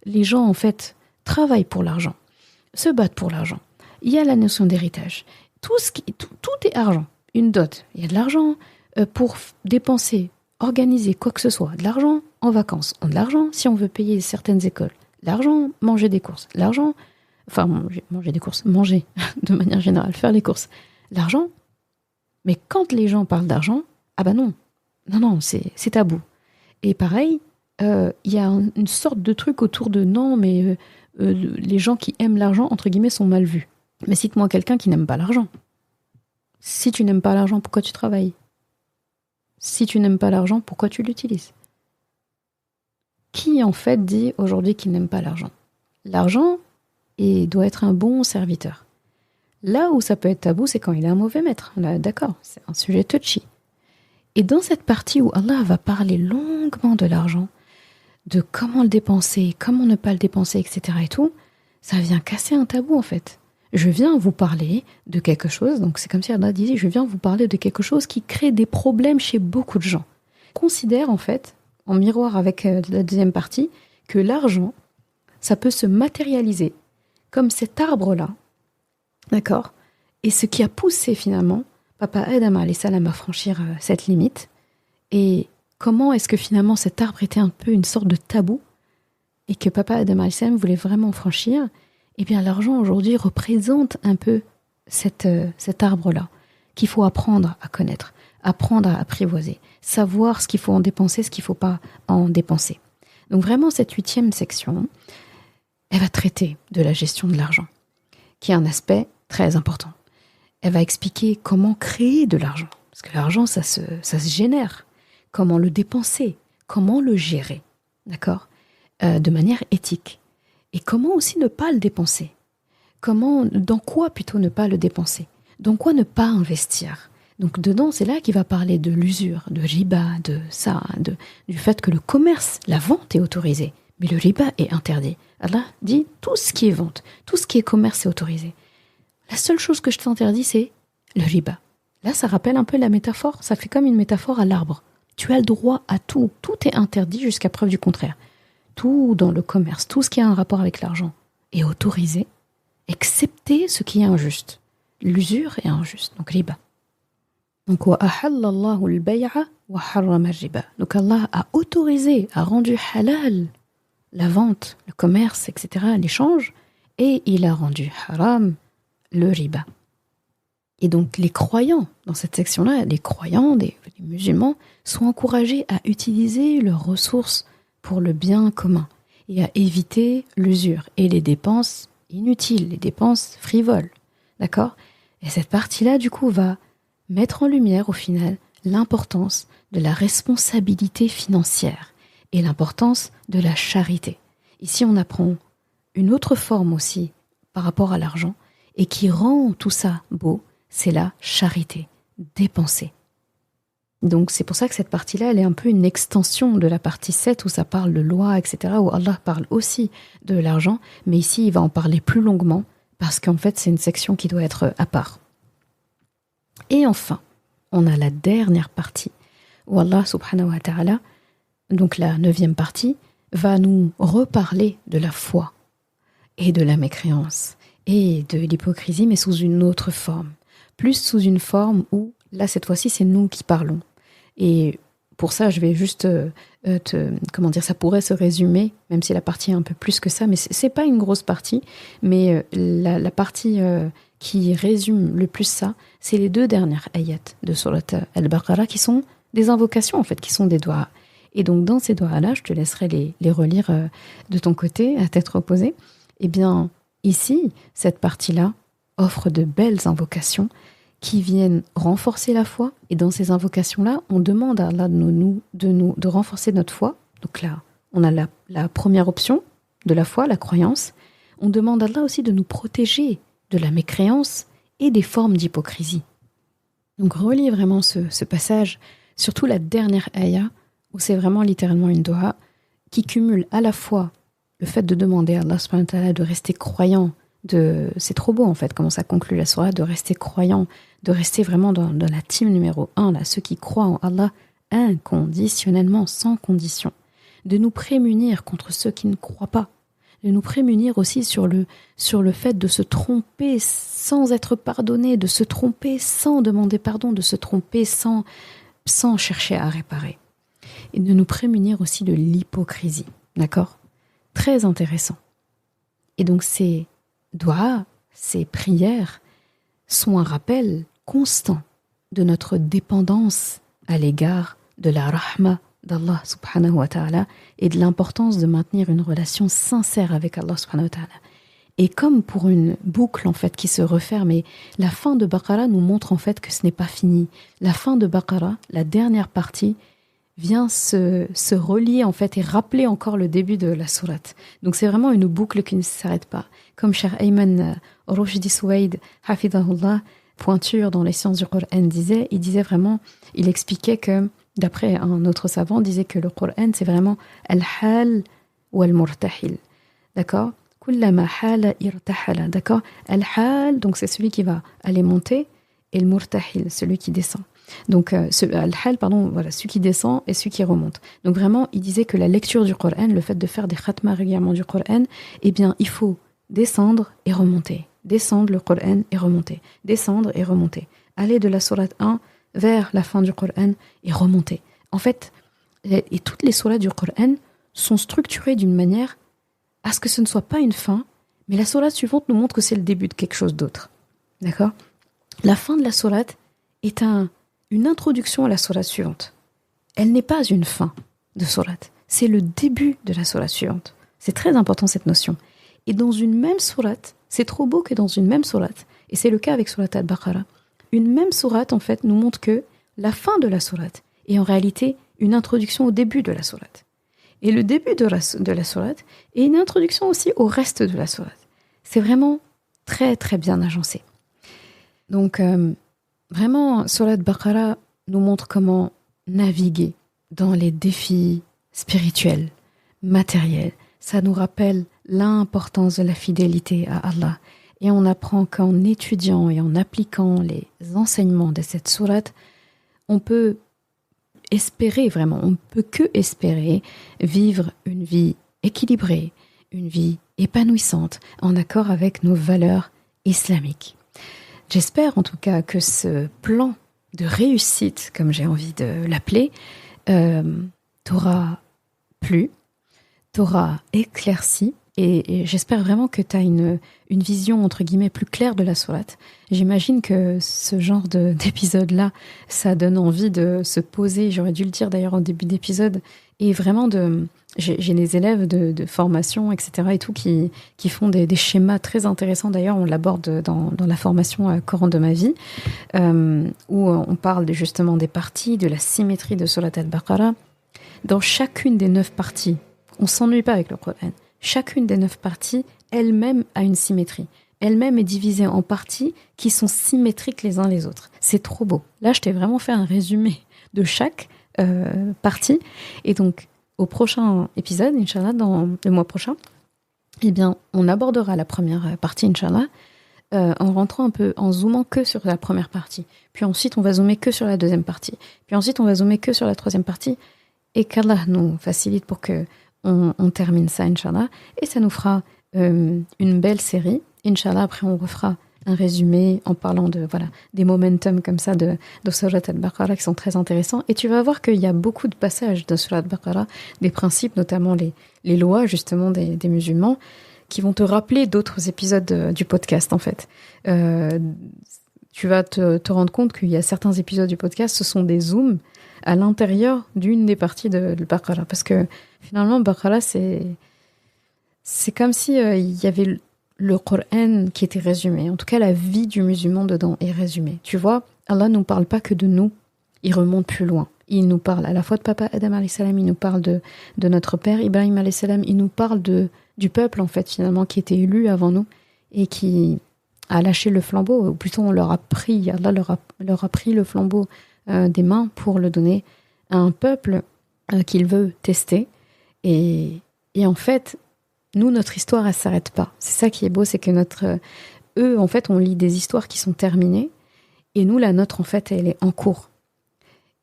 Les gens, en fait, travaillent pour l'argent, se battent pour l'argent. Il y a la notion d'héritage. Tout est argent. Une dot, il y a de l'argent pour dépenser, organiser quoi que ce soit. De l'argent en vacances, de l'argent si on veut payer certaines écoles. L'argent, manger des courses. L'argent, enfin, manger des courses, manger de manière générale, faire les courses. L'argent, mais quand les gens parlent d'argent, ah bah non, c'est tabou. Et pareil, il y a une sorte de truc autour de non, mais les gens qui aiment l'argent, entre guillemets, sont mal vus. Mais cite-moi quelqu'un qui n'aime pas l'argent. Si tu n'aimes pas l'argent, pourquoi tu travailles? Si tu n'aimes pas l'argent, pourquoi tu l'utilises? Qui, en fait, dit aujourd'hui qu'il n'aime pas l'argent? L'argent doit être un bon serviteur. Là où ça peut être tabou, c'est quand il est un mauvais maître. Là, d'accord, c'est un sujet touchy. Et dans cette partie où Allah va parler longuement de l'argent, de comment le dépenser, comment ne pas le dépenser, etc. et tout, ça vient casser un tabou, en fait. Je viens vous parler de quelque chose, donc c'est comme si Allah disait, je viens vous parler de quelque chose qui crée des problèmes chez beaucoup de gens. Considère, en fait, en miroir avec la deuxième partie, que l'argent, ça peut se matérialiser comme cet arbre-là, d'accord? Et ce qui a poussé finalement Papa Adam alayhi salam à franchir cette limite, et comment est-ce que finalement cet arbre était un peu une sorte de tabou, et que Papa Adam alayhi salam voulait vraiment franchir, eh bien l'argent aujourd'hui représente un peu cet arbre-là, qu'il faut apprendre à connaître, apprendre à apprivoiser, savoir ce qu'il faut en dépenser, ce qu'il ne faut pas en dépenser. Donc vraiment, cette 8e section, elle va traiter de la gestion de l'argent, qui est un aspect très important. Elle va expliquer comment créer de l'argent, parce que l'argent, ça se génère. Comment le dépenser, comment le gérer, d'accord, de manière éthique. Et comment aussi ne pas le dépenser. Dans quoi plutôt ne pas le dépenser? Dans quoi ne pas investir? Donc dedans, c'est là qu'il va parler de l'usure, de riba, de ça, du fait que le commerce, la vente est autorisée, mais le riba est interdit. Allah dit tout ce qui est vente, tout ce qui est commerce est autorisé. La seule chose que je t'interdis, c'est le riba. Là, ça rappelle un peu la métaphore, ça fait comme une métaphore à l'arbre. Tu as le droit à tout, tout est interdit jusqu'à preuve du contraire. Tout dans le commerce, tout ce qui a un rapport avec l'argent est autorisé, excepté ce qui est injuste. L'usure est injuste, donc riba. Donc, wa ahallallahu al-bay'a wa harrama al-riba. Donc Allah a autorisé, a rendu halal la vente, le commerce, etc., l'échange, et il a rendu haram le riba. Et donc les croyants, dans cette section-là, les croyants, les musulmans, sont encouragés à utiliser leurs ressources pour le bien commun et à éviter l'usure et les dépenses inutiles, les dépenses frivoles. D'accord ? Et cette partie-là, du coup, va mettre en lumière, au final, l'importance de la responsabilité financière et l'importance de la charité. Ici, on apprend une autre forme aussi par rapport à l'argent et qui rend tout ça beau, c'est la charité, dépenser. Donc c'est pour ça que cette partie-là, elle est un peu une extension de la partie 7 où ça parle de loi, etc., où Allah parle aussi de l'argent, mais ici il va en parler plus longuement parce qu'en fait c'est une section qui doit être à part. Et enfin, on a la dernière partie où Allah subhanahu wa ta'ala, donc la 9e partie, va nous reparler de la foi et de la mécréance et de l'hypocrisie, mais sous une autre forme. Plus sous une forme où, là cette fois-ci, c'est nous qui parlons. Et pour ça, je vais juste ça pourrait se résumer, même si la partie est un peu plus que ça, mais c'est pas une grosse partie, mais la partie qui résume le plus ça, c'est les 2 dernières ayats de Surat Al-Baqarah qui sont des invocations en fait, qui sont des doigts. Et donc dans ces doigts-là, je te laisserai les relire de ton côté, à tête reposée. Eh bien, ici, cette partie-là offre de belles invocations qui viennent renforcer la foi. Et dans ces invocations-là, on demande à Allah de renforcer notre foi. Donc là, on a la première option de la foi, la croyance. On demande à Allah aussi de nous protéger de la mécréance et des formes d'hypocrisie. Donc relis vraiment ce passage, surtout la dernière ayah, où c'est vraiment littéralement une doha qui cumule à la fois le fait de demander à Allah subhanahu wa ta'ala de rester croyant, c'est trop beau en fait, comment ça conclut la sourate, de rester croyant, de rester vraiment dans la team numéro 1, là, ceux qui croient en Allah inconditionnellement, sans condition, de nous prémunir contre ceux qui ne croient pas, de nous prémunir aussi sur le fait de se tromper sans être pardonné, de se tromper sans demander pardon, de se tromper sans chercher à réparer. Et de nous prémunir aussi de l'hypocrisie. D'accord ? Très intéressant. Et donc ces doigts, ces prières sont un rappel constant de notre dépendance à l'égard de la rahma d'Allah subhanahu wa ta'ala et de l'importance de maintenir une relation sincère avec Allah subhanahu wa ta'ala. Et comme pour une boucle en fait qui se referme, et la fin de Baqarah nous montre en fait que ce n'est pas fini. La fin de Baqarah, la dernière partie, vient se relier en fait et rappeler encore le début de la sourate. Donc c'est vraiment une boucle qui ne s'arrête pas. Comme Cheikh Ayman Rushdi Souaid, hafidahullah, pointure dans les sciences du Coran, il disait vraiment, il expliquait que, d'après un autre savant, disait que le Coran c'est vraiment al-hal ou al-murtahil. D'accord ? Kullama hala irtahala. D'accord ? Al-hal, donc c'est celui qui va aller monter, et le murtahil, celui qui descend. Donc, al-hal, voilà, celui qui descend et celui qui remonte. Donc vraiment, il disait que la lecture du Coran, le fait de faire des khatmas régulièrement du Coran, eh bien, il faut descendre et remonter. Descendre le Coran et remonter. Descendre et remonter. Aller de la sourate 1 vers la fin du Coran et remonter. En fait, et toutes les sourates du Coran sont structurées d'une manière à ce que ce ne soit pas une fin, mais la sourate suivante nous montre que c'est le début de quelque chose d'autre. D'accord ? La fin de la sourate est une introduction à la sourate suivante. Elle n'est pas une fin de sourate, c'est le début de la sourate suivante. C'est très important cette notion. Et dans une même sourate, c'est trop beau que dans une même sourate, et c'est le cas avec sourate Al-Baqarah, une même sourate en fait nous montre que la fin de la sourate est en réalité une introduction au début de la sourate. Et le début de la sourate est une introduction aussi au reste de la sourate. C'est vraiment très très bien agencé. Donc vraiment, Surat Baqarah nous montre comment naviguer dans les défis spirituels, matériels. Ça nous rappelle l'importance de la fidélité à Allah. Et on apprend qu'en étudiant et en appliquant les enseignements de cette sourate, on peut espérer vraiment, on ne peut que espérer vivre une vie équilibrée, une vie épanouissante, en accord avec nos valeurs islamiques. J'espère en tout cas que ce plan de réussite, comme j'ai envie de l'appeler, t'aura plu, t'aura éclairci
Et j'espère vraiment que tu as une vision, entre guillemets, plus claire de la sourate. J'imagine que ce genre d'épisode-là, ça donne envie de se poser, j'aurais dû le dire d'ailleurs en début d'épisode, et vraiment j'ai des élèves de formation, etc. et tout, qui font des schémas très intéressants. D'ailleurs, on l'aborde dans la formation Coran de ma vie, où on parle justement des parties, de la symétrie de Surat al-Baqarah. Dans chacune des 9 parties, on s'ennuie pas avec le Coran. Chacune des 9 parties, elle-même a une symétrie. Elle-même est divisée en parties qui sont symétriques les uns les autres. C'est trop beau. Là, je t'ai vraiment fait un résumé de chaque partie. Et donc, au prochain épisode, Inch'Allah, dans le mois prochain, eh bien, on abordera la première partie, Inch'Allah, en rentrant un peu, en zoomant que sur la première partie. Puis ensuite, on va zoomer que sur la deuxième partie. Puis ensuite, on va zoomer que sur la troisième partie. Et qu'Allah nous facilite pour que on termine ça, Inch'Allah. Et ça nous fera une belle série. Inch'Allah, après, on refera un résumé en parlant des momentum comme ça de Surat al-Baqarah qui sont très intéressants. Et tu vas voir qu'il y a beaucoup de passages de Surat al-Baqarah, des principes, notamment les lois, justement, des musulmans, qui vont te rappeler d'autres épisodes du podcast, en fait. Tu vas te rendre compte qu'il y a certains épisodes du podcast, ce sont des zooms à l'intérieur d'une des parties de Baqarah. Parce que finalement, Baqarah, c'est comme si il y avait le Coran qui était résumé. En tout cas, la vie du musulman dedans est résumée. Tu vois, Allah ne nous parle pas que de nous, il remonte plus loin. Il nous parle à la fois de papa Adam alayhi salam, il nous parle de notre père Ibrahim alayhi salam, il nous parle du peuple, en fait, finalement, qui était élu avant nous et qui a lâché le flambeau, ou plutôt on leur a pris, Allah leur a pris le flambeau des mains pour le donner à un peuple qu'il veut tester. Et en fait, nous, notre histoire, elle s'arrête pas. C'est ça qui est beau, c'est que eux, en fait, on lit des histoires qui sont terminées, et nous, la nôtre, en fait, elle est en cours.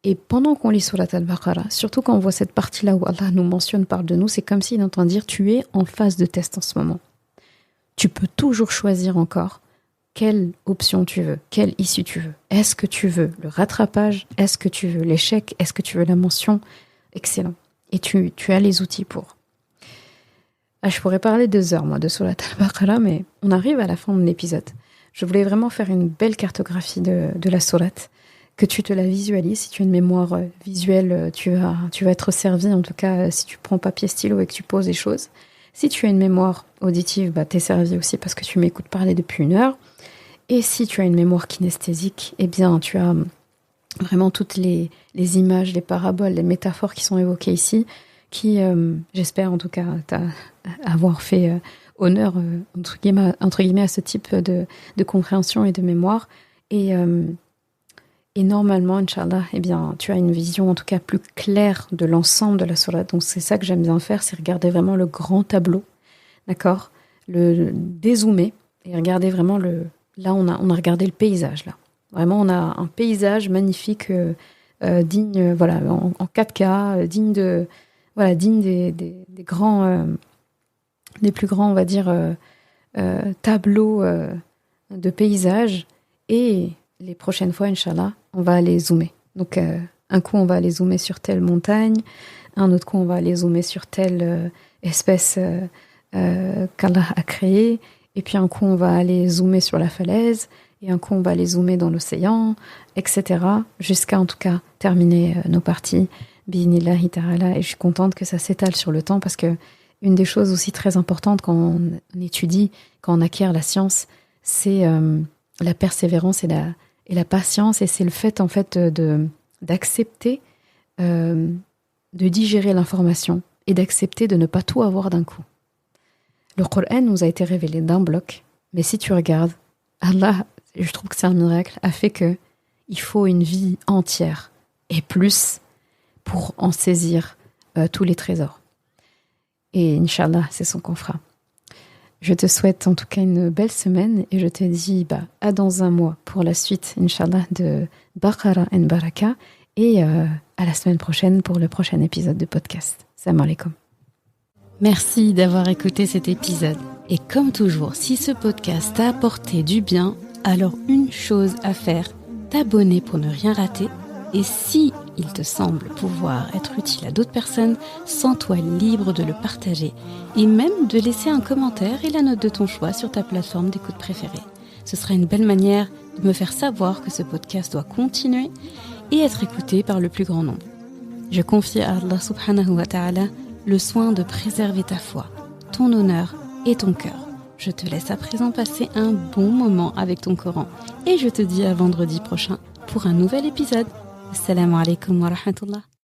Et pendant qu'on lit Surat al-Baqarah, surtout quand on voit cette partie-là où Allah nous mentionne, parle de nous, c'est comme s'il entend dire, tu es en phase de test en ce moment. Tu peux toujours choisir encore quelle option tu veux, quelle issue tu veux. Est-ce que tu veux le rattrapage? Est-ce que tu veux l'échec? Est-ce que tu veux la mention? Excellent. Et tu as les outils pour. Je pourrais parler 2 heures, moi, de Surat al-Baqarah, mais on arrive à la fin de l'épisode. Je voulais vraiment faire une belle cartographie de la sourate, que tu te la visualises. Si tu as une mémoire visuelle, tu vas être servi, en tout cas, si tu prends papier, stylo et que tu poses des choses. Si tu as une mémoire auditive, t'es servi aussi parce que tu m'écoutes parler depuis 1 heure. Et si tu as une mémoire kinesthésique, eh bien, tu as vraiment toutes les images, les paraboles, les métaphores qui sont évoquées ici, qui, j'espère en tout cas, avoir fait honneur, entre guillemets, à ce type de compréhension et de mémoire. Et normalement, Inch'Allah, eh bien, tu as une vision en tout cas plus claire de l'ensemble de la sourate. Donc c'est ça que j'aime bien faire, c'est regarder vraiment le grand tableau, d'accord, le dézoomer et regarder vraiment Là, on a regardé le paysage, là. Vraiment, on a un paysage magnifique, digne, en 4K, digne des grands, des plus grands, on va dire, tableaux de paysage. Et les prochaines fois, Inch'Allah, on va aller zoomer. Donc, un coup, on va aller zoomer sur telle montagne, un autre coup, on va aller zoomer sur telle espèce qu'Allah a créée. Et puis un coup, on va aller zoomer sur la falaise, et un coup, on va aller zoomer dans l'océan, etc. Jusqu'à, en tout cas, terminer nos parties. Bi'inillahi ta'ala. Et je suis contente que ça s'étale sur le temps, parce que une des choses aussi très importantes quand on étudie, quand on acquiert la science, c'est la persévérance et la patience. Et c'est le fait, en fait, d'accepter, de digérer l'information et d'accepter de ne pas tout avoir d'un coup. Le Coran nous a été révélé d'un bloc, mais si tu regardes, Allah, je trouve que c'est un miracle, a fait que il faut une vie entière et plus pour en saisir tous les trésors. Et Inch'Allah, c'est ce qu'on fera. Je te souhaite en tout cas une belle semaine et je te dis à dans 1 mois pour la suite, Inch'Allah, de Baqarah and Baraka et à la semaine prochaine pour le prochain épisode de podcast. Salam alaikum.
Merci d'avoir écouté cet épisode. Et comme toujours, si ce podcast t'a apporté du bien, alors une chose à faire, t'abonner pour ne rien rater. Et si
il te semble pouvoir être utile à d'autres personnes, sens-toi libre de le partager et même de laisser un commentaire et la note de ton choix sur ta plateforme d'écoute préférée. Ce sera une belle manière de me faire savoir que ce podcast doit continuer et être écouté par le plus grand nombre. Je confie à Allah subhanahu wa ta'ala le soin de préserver ta foi, ton honneur et ton cœur. Je te laisse à présent passer un bon moment avec ton Coran et je te dis à vendredi prochain pour un nouvel épisode. Assalamu alaikum wa rahmatullah.